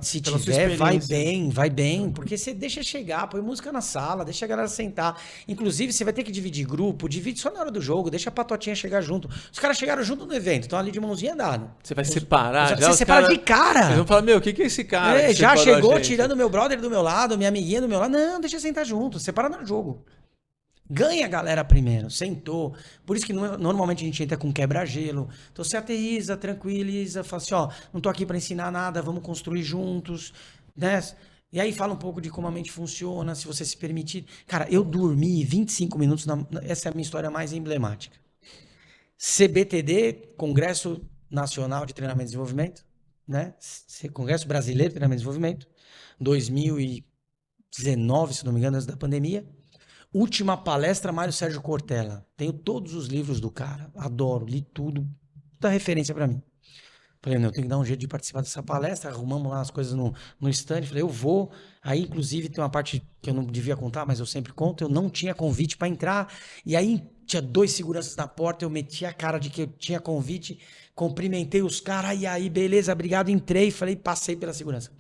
Se tiver, vai bem, porque você deixa chegar, põe música na sala, deixa a galera sentar. Inclusive, você vai ter que dividir grupo, divide só na hora do jogo, deixa a patotinha chegar junto. Os caras chegaram junto no evento, estão ali de mãozinha dada. Você vai separar, Você separa de cara. Eles vão falar, meu, o que é esse cara? Já chegou tirando meu brother do meu lado, minha amiguinha do meu lado. Não, deixa eu sentar junto, separa no jogo. Ganha a galera primeiro, sentou. Por isso que normalmente a gente entra com quebra-gelo. Então você aterriza, tranquiliza, fala assim, ó, não tô aqui para ensinar nada, vamos construir juntos, né? E aí fala um pouco de como a mente funciona, se você se permitir. Cara, eu dormi 25 minutos, essa é a minha história mais emblemática. CBTD, Congresso Nacional de Treinamento e Desenvolvimento, né? Congresso Brasileiro de Treinamento e Desenvolvimento, 2019, se não me engano, antes da pandemia. Última palestra, Mário Sérgio Cortella. Tenho todos os livros do cara, adoro, li tudo, toda referência pra mim. Falei, eu tenho que dar um jeito de participar dessa palestra, arrumamos lá as coisas no stand, falei, eu vou. Aí, inclusive, tem uma parte que eu não devia contar, mas eu sempre conto, eu não tinha convite pra entrar, e aí tinha 2 seguranças na porta, eu meti a cara de que eu tinha convite, cumprimentei os caras, e aí, beleza, obrigado, entrei, falei, passei pela segurança.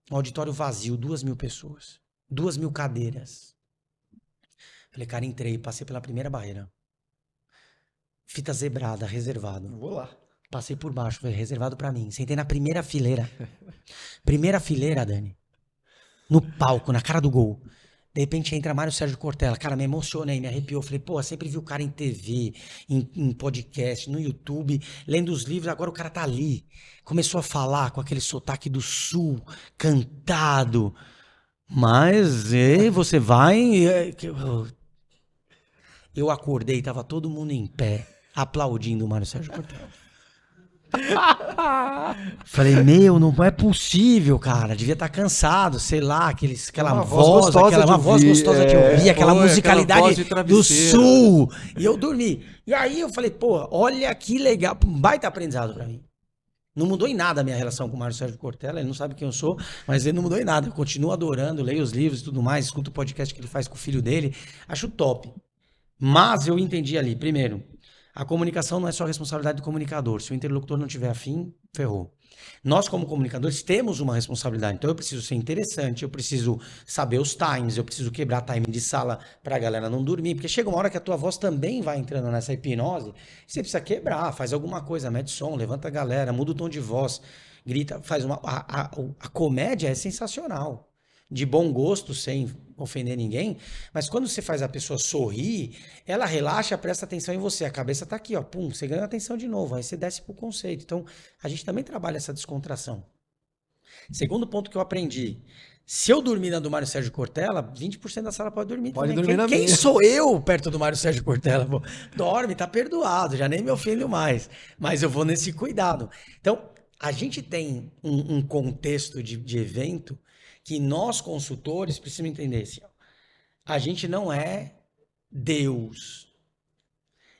Um auditório vazio, 2.000 pessoas, 2.000 cadeiras. Falei, cara, entrei, passei pela primeira barreira. Fita zebrada, reservado. Vou lá. Passei por baixo, foi reservado pra mim. Sentei na primeira fileira. Primeira fileira, Dani. No palco, na cara do gol. De repente entra Mário Sérgio Cortella. Cara, me emocionei, me arrepiou. Falei, pô, sempre vi o cara em TV, em podcast, no YouTube, lendo os livros. Agora o cara tá ali. Começou a falar com aquele sotaque do Sul, cantado. Mas, você vai... Eu acordei, tava todo mundo em pé, aplaudindo o Mário Sérgio Cortella. Falei, não é possível, cara. Devia estar cansado, sei lá, aquela voz gostosa de ouvir, aquela musicalidade do Sul. E eu dormi. E aí eu falei, pô, olha que legal, baita aprendizado pra mim. Não mudou em nada a minha relação com o Mário Sérgio Cortella, ele não sabe quem eu sou, mas ele não mudou em nada. Eu continuo adorando, leio os livros e tudo mais, escuto o podcast que ele faz com o filho dele, acho top. Mas eu entendi ali, primeiro, a comunicação não é só responsabilidade do comunicador. Se o interlocutor não tiver afim, ferrou. Nós, como comunicadores, temos uma responsabilidade. Então, eu preciso ser interessante, eu preciso saber os times, eu preciso quebrar time de sala para a galera não dormir. Porque chega uma hora que a tua voz também vai entrando nessa hipnose. Você precisa quebrar, faz alguma coisa, mete som, levanta a galera, muda o tom de voz, grita, faz uma... A comédia é sensacional. De bom gosto, sem ofender ninguém, mas quando você faz a pessoa sorrir, ela relaxa, presta atenção em você, a cabeça tá aqui, ó, pum, você ganha atenção de novo, aí você desce pro conceito. Então, a gente também trabalha essa descontração. Segundo ponto que eu aprendi, se eu dormir na do Mário Sérgio Cortella, 20% da sala pode dormir pode também. Dormir na quem minha. sou eu perto do Mário Sérgio Cortella? Pô, dorme, tá perdoado, já nem me ofendo mais, mas eu vou nesse cuidado. Então, a gente tem um contexto de evento que nós, consultores, precisamos entender assim, ó, a gente não é Deus.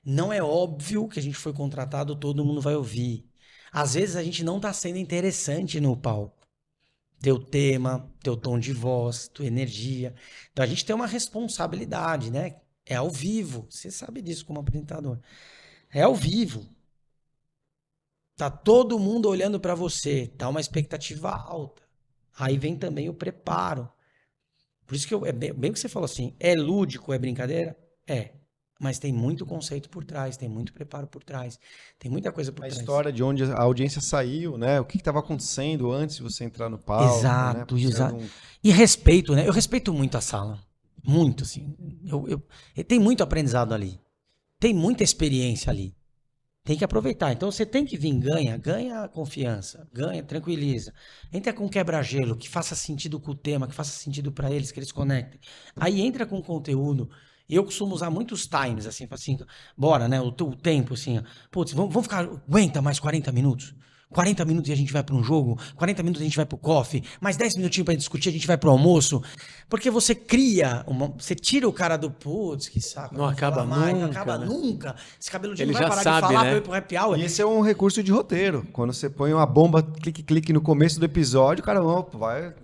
Não é óbvio que a gente foi contratado, todo mundo vai ouvir. Às vezes a gente não está sendo interessante no palco. Teu tema, teu tom de voz, tua energia. Então a gente tem uma responsabilidade, né? É ao vivo. Você sabe disso como apresentador. É ao vivo. Tá todo mundo olhando para você. Tá uma expectativa alta. Aí vem também o preparo. Por isso que é bem o que você falou assim, é lúdico, é brincadeira? É. Mas tem muito conceito por trás, tem muito preparo por trás, tem muita coisa por trás. A história de onde a audiência saiu, né? O que estava acontecendo antes de você entrar no palco. Exato, né? exato. E respeito, né? Eu respeito muito a sala. Muito, assim. Tem muito aprendizado ali. Tem muita experiência ali. Tem que aproveitar. Então você tem que vir, ganha confiança, ganha, tranquiliza. Entra com quebra-gelo, que faça sentido com o tema, que faça sentido para eles, que eles conectem. Aí entra com conteúdo. Eu costumo usar muitos times, assim, bora, né? O tempo, assim, putz, vamos ficar, aguenta mais 40 minutos. 40 minutos e a gente vai para um jogo, 40 minutos a gente vai para o coffee, mais 10 minutinhos para discutir, a gente vai para o almoço. Porque você cria, você tira o cara do putz, que saco. Não acaba nunca. Não acaba nunca. Esse cabeludinho Ele não vai já parar sabe, de falar né? para ir pro happy hour. E esse é um recurso de roteiro. Quando você põe uma bomba, clique no começo do episódio, o cara vai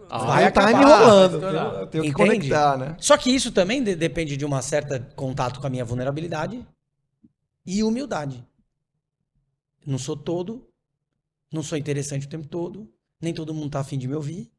acabar, time rolando. vai Tem que Entende? conectar, né? Só que isso também depende de uma certa contato com a minha vulnerabilidade e humildade. Não sou todo, não sou interessante o tempo todo, nem todo mundo tá afim de me ouvir.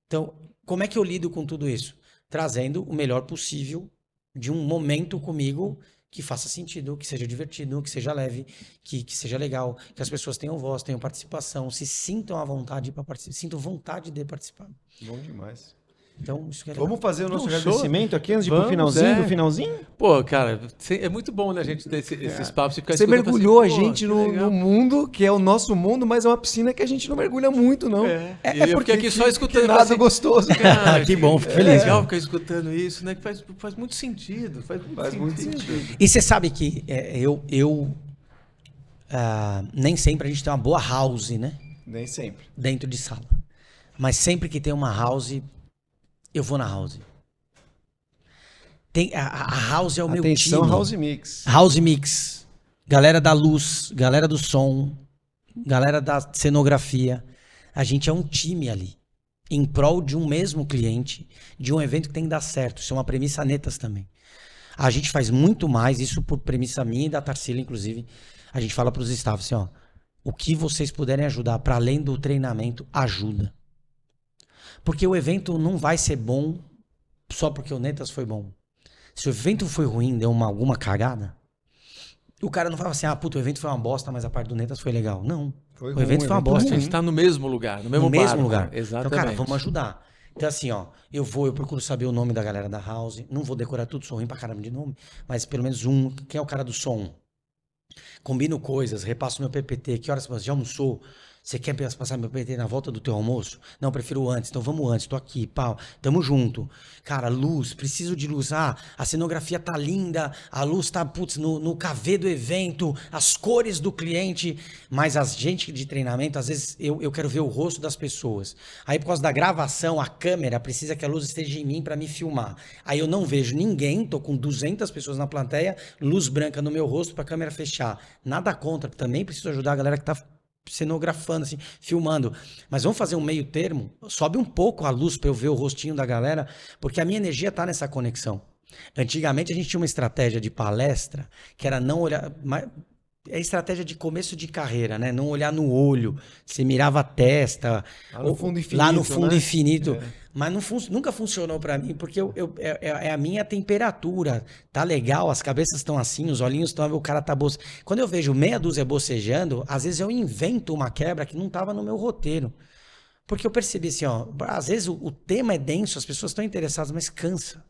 Então, como é que eu lido com tudo isso? Trazendo o melhor possível de um momento comigo que faça sentido, que seja divertido, que seja leve, que seja legal, que as pessoas tenham voz, tenham participação, se sintam à vontade para participar, sintam vontade de participar. Bom demais. Então, isso que é legal. Vamos fazer o nosso Show. agradecimento aqui antes de ir Vamos, pro finalzinho? é. Do finalzinho? Pô, cara, é muito bom, né, a gente ter esses papos e ficar Você escutando, mergulhou assim, a pô, gente que no legal. mundo, que é o nosso mundo, mas é uma piscina que a gente não mergulha muito, não. E eu fiquei aqui só escutando. Nada assim, gostoso. cara, Que bom, fico é feliz, legal mano. ficar escutando isso, né? Que faz muito sentido. Faz muito sentido. E você sabe que nem sempre a gente tem uma boa house, né? Nem sempre. Dentro de sala. Mas sempre que tem uma house, eu vou na house. A house é o meu Atenção, time. House Mix. House Mix. Galera da luz, galera do som, galera da cenografia. A gente é um time ali. Em prol de um mesmo cliente, de um evento que tem que dar certo. Isso é uma premissa netas também. A gente faz muito mais, isso por premissa minha e da Tarsila, inclusive. A gente fala para os staffs assim, ó. O que vocês puderem ajudar, para além do treinamento, ajuda. Porque o evento não vai ser bom só porque o Netas foi bom. Se o evento foi ruim, deu alguma cagada, o cara não fala assim, puta, o evento foi uma bosta, mas a parte do Netas foi legal. Não. Foi o evento ruim, foi uma evento bosta. A gente tá no mesmo lugar, no mesmo No mesmo barco. lugar. Exatamente. Então, cara, vamos ajudar. Então assim, ó, eu procuro saber o nome da galera da house, não vou decorar tudo, sou ruim pra caramba de nome, mas pelo menos quem é o cara do som? Combino coisas, repasso meu PPT, que horas você já almoçou? Você quer passar meu PPT na volta do teu almoço? Não, prefiro antes, então vamos antes, tô aqui, pau, tamo junto. Cara, luz, preciso de luz. Ah, a cenografia tá linda, a luz tá, putz, no KV do evento, as cores do cliente, mas a gente de treinamento, às vezes eu quero ver o rosto das pessoas. Aí por causa da gravação, a câmera precisa que a luz esteja em mim pra me filmar. Aí eu não vejo ninguém, tô com 200 pessoas na plateia, luz branca no meu rosto pra câmera fechar. Nada contra, também preciso ajudar a galera que tá cenografando, assim, filmando. Mas vamos fazer um meio termo? Sobe um pouco a luz para eu ver o rostinho da galera, porque a minha energia tá nessa conexão. Antigamente a gente tinha uma estratégia de palestra que era não olhar... É estratégia de começo de carreira, né? Não olhar no olho. Você mirava a testa. Lá no fundo infinito. Lá no fundo, né? infinito. Mas nunca funcionou pra mim, porque é a minha temperatura. Tá legal, as cabeças estão assim, os olhinhos estão... O cara tá bocejando. Quando eu vejo meia dúzia bocejando, às vezes eu invento uma quebra que não tava no meu roteiro. Porque eu percebi assim, ó... Às vezes o tema é denso, as pessoas estão interessadas, mas cansa.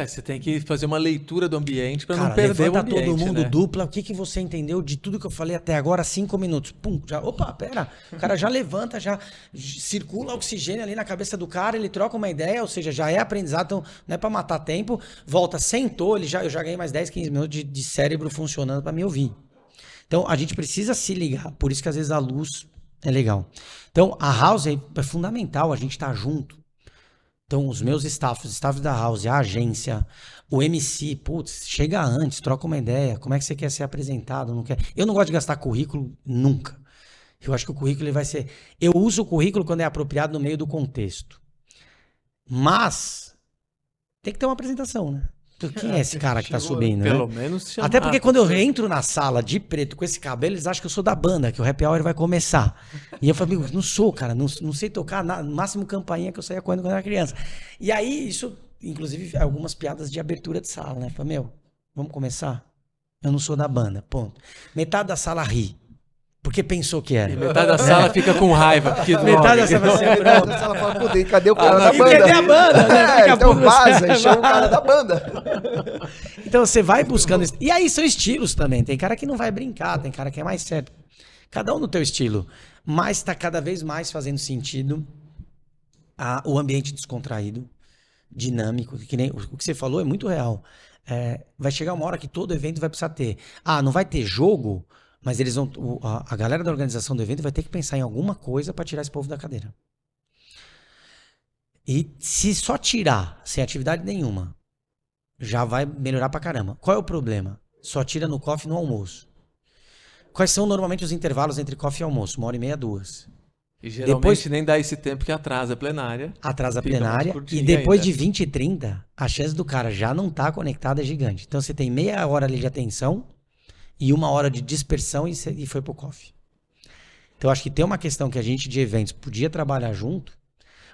Você tem que fazer uma leitura do ambiente para não perder o ambiente, todo mundo, né? dupla. O que você entendeu de tudo que eu falei até agora? 5 minutos. Pum, já, opa, pera. O cara já levanta, já circula oxigênio ali na cabeça do cara, ele troca uma ideia, ou seja, já é aprendizado, então não é para matar tempo. Volta, sentou, eu já ganhei mais 10, 15 minutos de cérebro funcionando para me ouvir. Então, a gente precisa se ligar. Por isso que às vezes a luz é legal. Então, a house é fundamental, a gente tá junto. Então, os meus staffs da house, a agência, o MC, putz, chega antes, troca uma ideia, como é que você quer ser apresentado, não quer... Eu não gosto de gastar currículo nunca. Eu acho que o currículo ele vai ser... Eu uso o currículo quando é apropriado no meio do contexto. Mas tem que ter uma apresentação, né? Quem é esse cara que tá subindo, Pelo né? menos chamar. Até porque quando eu entro na sala de preto com esse cabelo, eles acham que eu sou da banda, que o happy hour vai começar. E eu falo, amigo, não sou, cara, não sei tocar, no máximo campainha que eu saía correndo quando eu era criança. E aí, isso, inclusive, algumas piadas de abertura de sala, né? Falei, meu, vamos começar? Eu não sou da banda, ponto. Metade da sala ri. Porque pensou que era. E metade da sala fica com raiva. Porque Metade da sala vai ser A sala fala, pô, cadê o cara da E banda? cadê a banda, né? Daqui a Então pouco vaza você- e chama o cara da banda. Então você vai buscando... E aí são estilos também. Tem cara que não vai brincar, tem cara que é mais sério. Cada um no teu estilo. Mas está cada vez mais fazendo sentido o ambiente descontraído, dinâmico. Que nem, o que você falou é muito real. Vai chegar uma hora que todo evento vai precisar ter. Não vai ter jogo, mas eles vão... A galera da organização do evento vai ter que pensar em alguma coisa para tirar esse povo da cadeira. E se só tirar, sem atividade nenhuma, já vai melhorar pra caramba. Qual é o problema? Só tira no coffee e no almoço. Quais são normalmente os intervalos entre coffee e almoço? 1h30, 2. E geralmente Depois- nem dá esse tempo que atrasa a plenária. Atrasa a Fica mais plenária. curtinho E depois ainda. de 20 e 30, a chance do cara já não estar conectado é gigante. Então você tem meia hora ali de atenção e 1 hora de dispersão e foi pro coffee. Então eu acho que tem uma questão que a gente de eventos podia trabalhar junto,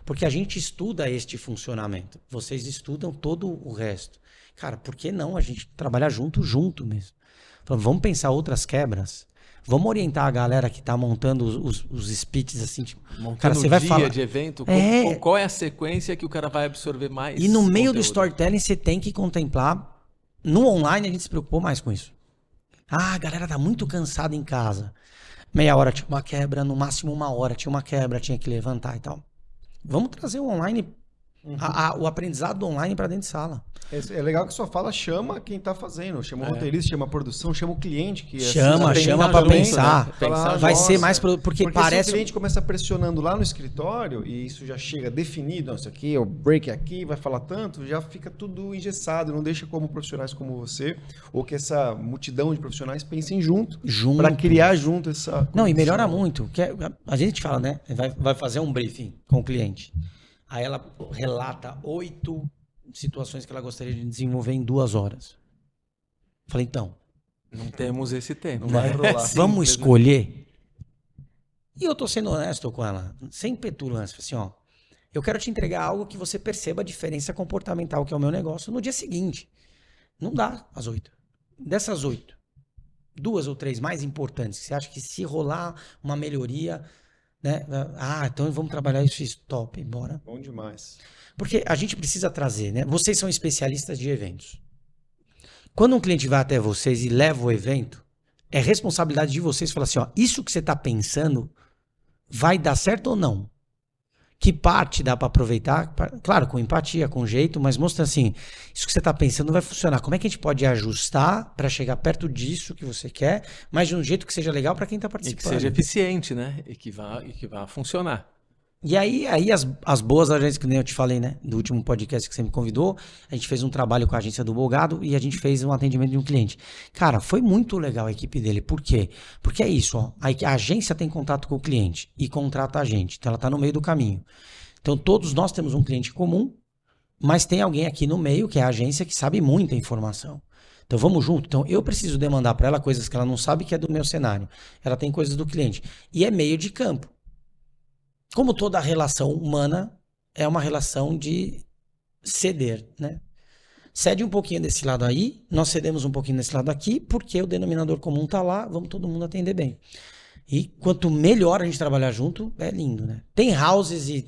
porque a gente estuda este funcionamento. Vocês estudam todo o resto. Cara, por que não a gente trabalhar junto mesmo? Falando, vamos pensar outras quebras. Vamos orientar a galera que tá montando os speeches assim. Tipo, Montando cara, você um vai dia falar. de evento, É. qual é a sequência que o cara vai absorver mais E no meio do conteúdo? storytelling você tem que contemplar. No online a gente se preocupou mais com isso. A galera tá muito cansada em casa. Meia hora tinha uma quebra, no máximo 1 hora tinha uma quebra, tinha que levantar e tal. Vamos trazer o online, o aprendizado do online para dentro de sala. É legal que sua fala chama quem tá fazendo. Chama o roteirista, chama a produção, chama o cliente. Que Chama assiste, pra também, pensar. né? Fala, Vai nossa. ser mais... Porque Se parece... o cliente começa pressionando lá no escritório e isso já chega definido, isso aqui, o break aqui, vai falar tanto, já fica tudo engessado, não deixa como profissionais como você, ou que essa multidão de profissionais pensem junto. Para criar junto essa... Não, e melhora muito. A gente fala, né? Vai fazer um briefing com o cliente. Aí ela relata 8 situações que ela gostaria de desenvolver em 2 horas. Falei, então, Não temos esse tempo. Não vai rolar. vamos escolher. E eu tô sendo honesto com ela, sem petulância. Assim, ó, eu quero te entregar algo que você perceba a diferença comportamental que é o meu negócio no dia seguinte. Não dá às 8. Dessas 8, 2 ou 3 mais importantes, que você acha que se rolar uma melhoria, né? Então vamos trabalhar isso, top, bora. Bom demais. Porque a gente precisa trazer, né? Vocês são especialistas de eventos. Quando um cliente vai até vocês e leva o evento, é responsabilidade de vocês falar assim, ó, isso que você está pensando vai dar certo ou não? Que parte dá para aproveitar? Claro, com empatia, com jeito, mas mostrando assim, isso que você está pensando não vai funcionar. Como é que a gente pode ajustar para chegar perto disso que você quer, mas de um jeito que seja legal para quem está participando? E que seja eficiente, né? E que vá funcionar. E aí as boas agências, que nem eu te falei, né? Do último podcast que você me convidou, a gente fez um trabalho com a agência do Bogado e a gente fez um atendimento de um cliente. Cara, foi muito legal a equipe dele. Por quê? Porque é isso, ó. A agência tem contato com o cliente e contrata a gente. Então ela tá no meio do caminho. Então todos nós temos um cliente comum, mas tem alguém aqui no meio, que é a agência, que sabe muita informação. Então vamos junto. Então eu preciso demandar para ela coisas que ela não sabe que é do meu cenário. Ela tem coisas do cliente. E é meio de campo. Como toda relação humana, é uma relação de ceder, né? Cede um pouquinho desse lado aí, nós cedemos um pouquinho desse lado aqui, porque o denominador comum tá lá, vamos todo mundo atender bem. E quanto melhor a gente trabalhar junto, é lindo, né? Tem houses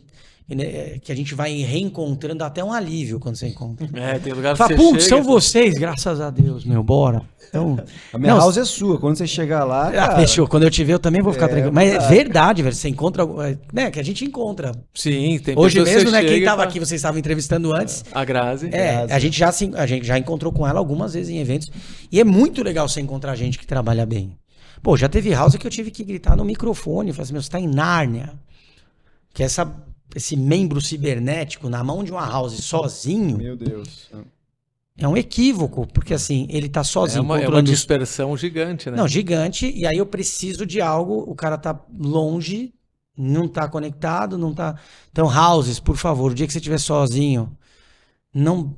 que a gente vai reencontrando, dá até um alívio quando você encontra. Tem lugar que fala, você chega... são vocês, graças a Deus, meu, bora. Então, a minha house é sua, quando você chegar lá, cara... fechou, quando eu te ver eu também vou ficar tranquilo. Mas é verdade, velho, você encontra, né, que a gente encontra. Sim, tem hoje mesmo, né, quem chega tava aqui, vocês estavam entrevistando antes. A Grazi. A gente já encontrou com ela algumas vezes em eventos. E é muito legal você encontrar gente que trabalha bem. Pô, já teve house que eu tive que gritar no microfone, falar assim, meu, você tá em Nárnia. Que esse membro cibernético na mão de uma house sozinho... Meu Deus. É um equívoco, porque assim, ele tá sozinho. É uma dispersão gigante, né? Não, gigante, e aí eu preciso de algo, o cara tá longe, não tá conectado, não tá... Então, houses, por favor, o dia que você estiver sozinho, não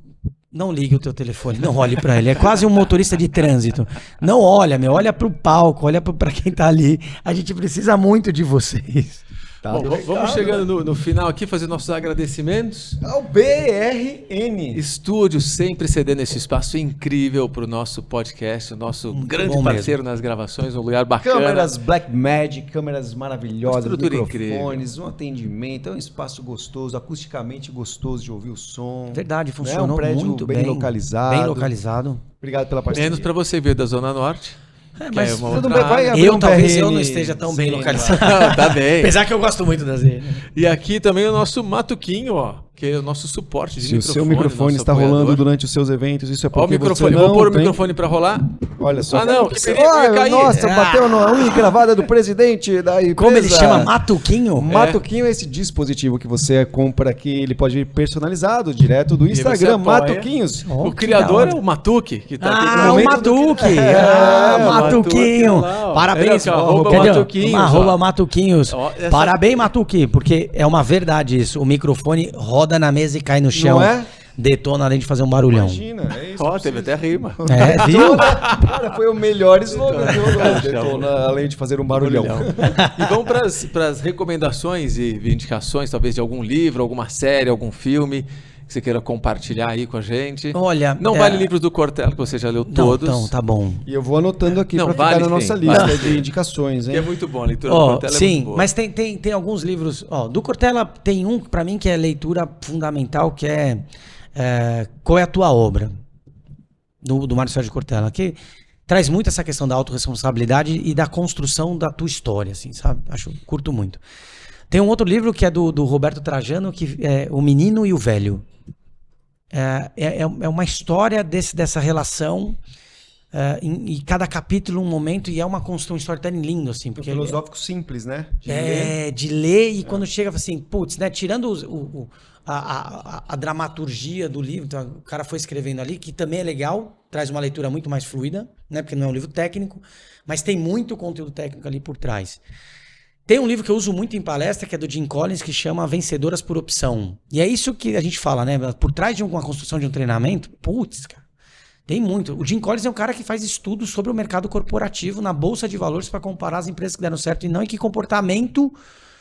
ligue o teu telefone, não olhe pra ele. É quase um motorista de trânsito. Não olha, olha pro palco, olha pra quem tá ali. A gente precisa muito de vocês. Tá. Bom, vamos chegando no final aqui, fazer nossos agradecimentos. Ao BRN Estúdio, sempre cedendo esse espaço incrível para o nosso podcast, o nosso grande parceiro nas gravações, um lugar bacana. Câmeras Blackmagic, câmeras maravilhosas, microfones, incrível. Um atendimento, é um espaço gostoso, acusticamente gostoso de ouvir o som. Verdade, funcionou um prédio muito bem localizado. Bem localizado. Obrigado pela parceria. Menos para você vir da Zona Norte. Mas talvez eu não esteja tão bem localizado. Tá bem. Apesar que eu gosto muito das dele. E aqui também o nosso Matuquinho, ó, que é o nosso suporte de microfone. Se o seu microfone está rolando durante os seus eventos, isso é porque o microfone. Vou pôr o microfone para rolar. Olha só. Não, que perigo, nossa, bateu na unha gravada do presidente da empresa. Como ele chama? Matuquinho? Matuquinho é esse dispositivo que você compra aqui, ele pode ir personalizado direto do Instagram, Matuquinhos. O criador é o Matuque, que tá aqui o Matuque. Matuquinho. Parabéns, arroba Matuquinhos. Parabéns, Matuque, porque é uma verdade isso. O microfone roda na mesa e cai no chão. Não é? Detona além de fazer um barulhão. Imagina, é isso. Ó, teve até rima. Viu? Cara, foi o melhor slogan do jogo. Detona além de fazer um barulhão. E vamos para as recomendações e indicações, talvez de algum livro, alguma série, algum filme que você queira compartilhar aí com a gente. Olha, não vale livros do Cortella, que você já leu todos. Não, tá bom. E eu vou anotando aqui para ficar na nossa lista de indicações, hein? Que é muito bom, a leitura do Cortella sim, é muito boa. Mas tem alguns livros. Do Cortella tem um para mim que é leitura fundamental, que é Qual é a Tua Obra? Do Mário Sérgio Cortella, que traz muito essa questão da autorresponsabilidade e da construção da tua história, assim, sabe? Curto muito. Tem um outro livro que é do Roberto Trajano, que é O Menino e o Velho. É uma história dessa relação, e cada capítulo um momento, e é uma storytelling lindo, assim. Porque filosófico simples, né? De ler, e quando chega assim, putz, né? Tirando a dramaturgia do livro, então o cara foi escrevendo ali, que também é legal, traz uma leitura muito mais fluida, né? Porque não é um livro técnico, mas tem muito conteúdo técnico ali por trás. Tem um livro que eu uso muito em palestra, que é do Jim Collins, que chama Vencedoras por Opção. E é isso que a gente fala, né? Por trás de uma construção de um treinamento, putz, cara, tem muito. O Jim Collins é um cara que faz estudos sobre o mercado corporativo na Bolsa de Valores para comparar as empresas que deram certo e não em que comportamento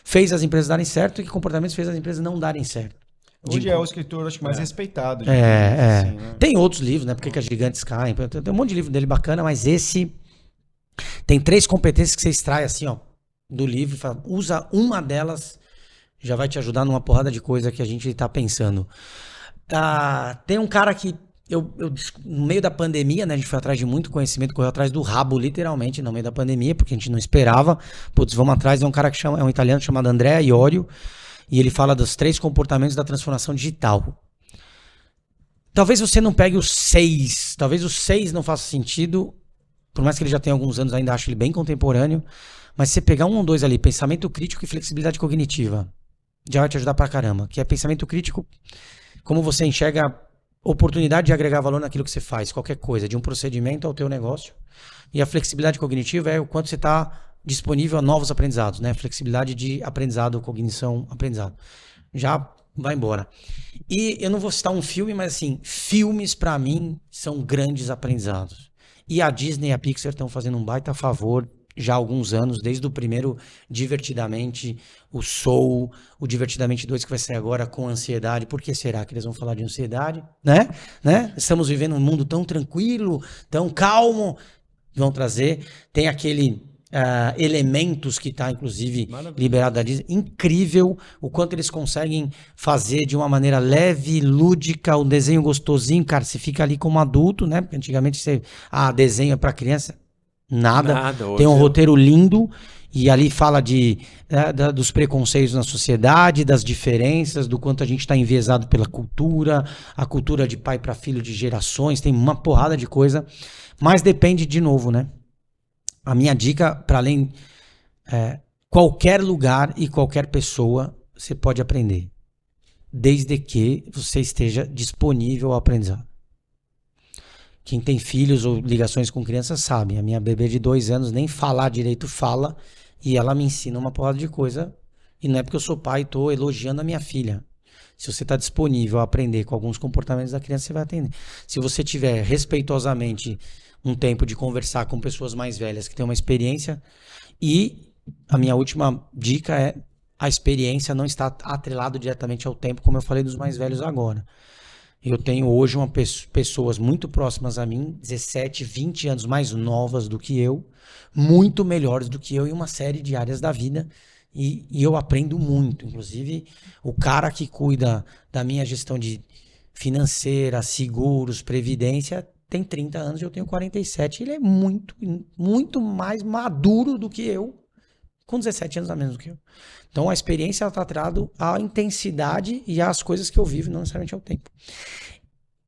fez as empresas darem certo e que comportamento fez as empresas não darem certo. Hoje é o escritor, acho que mais respeitado. Assim, né? Tem outros livros, né? Porque que as gigantes caem. Tem um monte de livro dele bacana, mas esse tem 3 competências que você extrai assim, ó. do livro, fala, usa uma delas, já vai te ajudar numa porrada de coisa que a gente tá pensando. Tem um cara que no meio da pandemia, né, a gente foi atrás de muito conhecimento, correu atrás do rabo, literalmente, no meio da pandemia, porque a gente não esperava. Putz, vamos atrás, é um cara que é um italiano chamado Andrea Iorio, e ele fala dos 3 comportamentos da transformação digital. Talvez você não pegue os 6, talvez os 6 não faça sentido, por mais que ele já tenha alguns anos, ainda acho ele bem contemporâneo, mas se você pegar 1 ou 2 ali, pensamento crítico e flexibilidade cognitiva, já vai te ajudar pra caramba, que é pensamento crítico, como você enxerga oportunidade de agregar valor naquilo que você faz, qualquer coisa, de um procedimento ao teu negócio. E a flexibilidade cognitiva é o quanto você está disponível a novos aprendizados, né? Flexibilidade de aprendizado, cognição, aprendizado. Já vai embora. E eu não vou citar um filme, mas assim, filmes pra mim são grandes aprendizados. E a Disney e a Pixar estão fazendo um baita favor já há alguns anos, desde o primeiro Divertidamente, o Soul, o Divertidamente 2 que vai sair agora com Ansiedade. Por que será que eles vão falar de ansiedade? Né? Estamos vivendo um mundo tão tranquilo, tão calmo. Vão trazer. Tem aquele Elementos que está, inclusive, liberado da Disney. Incrível o quanto eles conseguem fazer de uma maneira leve, lúdica, o desenho gostosinho. Cara, você fica ali como adulto, né? Porque antigamente você... desenho é para criança. Nada. Tem um roteiro lindo e ali fala dos preconceitos na sociedade, das diferenças, do quanto a gente está enviesado pela cultura, a cultura de pai para filho de gerações, tem uma porrada de coisa, mas depende de novo, né? A minha dica, para além, qualquer lugar e qualquer pessoa você pode aprender, desde que você esteja disponível ao aprendizado. Quem tem filhos ou ligações com crianças sabe. A minha bebê de 2 anos nem falar direito fala e ela me ensina uma porrada de coisa. E não é porque eu sou pai e estou elogiando a minha filha. Se você está disponível a aprender com alguns comportamentos da criança, você vai atender. Se você tiver respeitosamente um tempo de conversar com pessoas mais velhas que têm uma experiência. E a minha última dica é: a experiência não está atrelado diretamente ao tempo, como eu falei dos mais velhos agora. Eu tenho hoje pessoas muito próximas a mim, 17, 20 anos mais novas do que eu, muito melhores do que eu em uma série de áreas da vida, e eu aprendo muito. Inclusive, o cara que cuida da minha gestão de financeira, seguros, previdência, tem 30 anos e eu tenho 47. Ele é muito, muito mais maduro do que eu, com 17 anos a menos do que eu. Então a experiência está atrelada à intensidade e às coisas que eu vivo, não necessariamente ao tempo.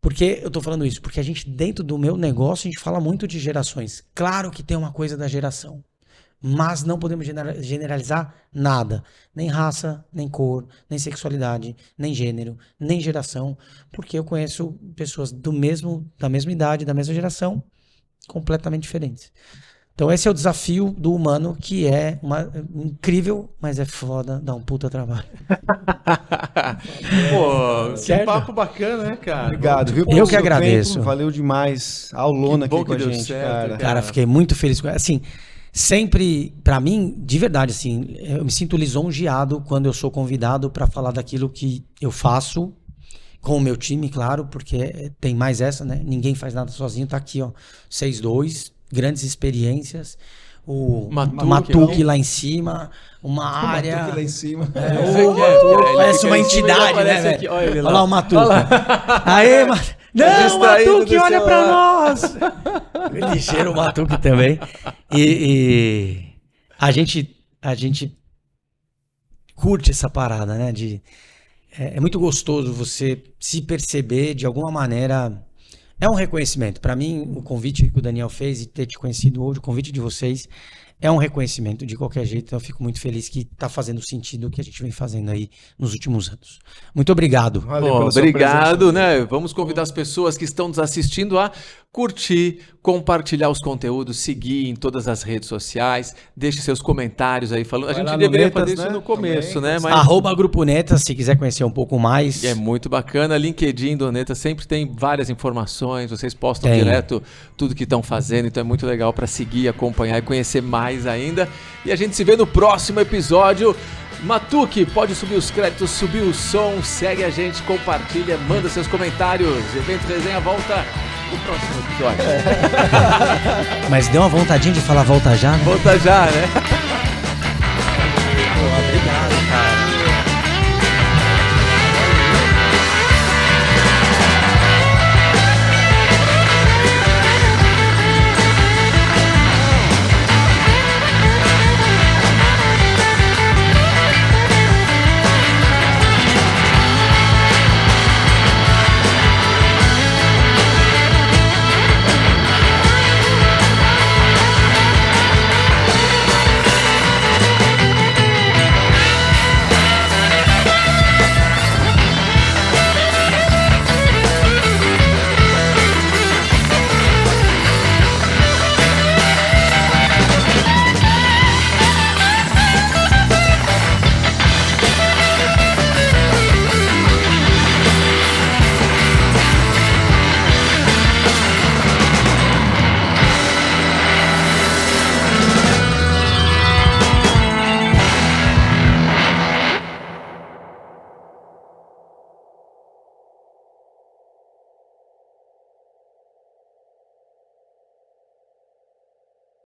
Por que eu estou falando isso? Porque a gente, dentro do meu negócio, a gente fala muito de gerações. Claro que tem uma coisa da geração, mas não podemos generalizar nada. Nem raça, nem cor, nem sexualidade, nem gênero, nem geração. Porque eu conheço pessoas da mesma idade, da mesma geração, completamente diferentes. Então esse é o desafio do humano, que é incrível, mas é foda, dá um puta trabalho. Pô, que papo bacana, né, cara? Obrigado, viu? Eu que agradeço. Tempo, valeu demais. Aulona aqui com a gente, certo, cara. Fiquei muito feliz com isso. Assim, sempre, pra mim, de verdade, assim, eu me sinto lisonjeado quando eu sou convidado pra falar daquilo que eu faço, com o meu time, claro, porque tem mais essa, né? Ninguém faz nada sozinho, tá aqui, ó, 6-2, grandes experiências, o Matuque lá em cima, uma área... Matuque lá em cima. Parece uma entidade, né, velho? Olha lá o Matuque. Aê, não, Matuque, olha pra nós! Ligeiro Matuque também. E a gente curte essa parada, né? É muito gostoso você se perceber de alguma maneira. É um reconhecimento. Para mim, o convite que o Daniel fez e ter te conhecido hoje, o convite de vocês, é um reconhecimento de qualquer jeito. Então eu fico muito feliz que está fazendo sentido o que a gente vem fazendo aí nos últimos anos. Muito obrigado. Valeu, obrigado, né? Vamos convidar as pessoas que estão nos assistindo a curtir, compartilhar os conteúdos, seguir em todas as redes sociais, deixe seus comentários aí falando. A gente deveria fazer isso no começo, né? Mas... @Grupo Netas, se quiser conhecer um pouco mais. É muito bacana. LinkedIn do Netas sempre tem várias informações, vocês postam direto tudo que estão fazendo, então é muito legal para seguir, acompanhar e conhecer mais ainda. E a gente se vê no próximo episódio. Matuque, pode subir os créditos, subir o som, segue a gente, compartilha, manda seus comentários. Evento Resenha volta no próximo episódio. Mas deu uma vontadinha de falar volta já, né? Volta já, né?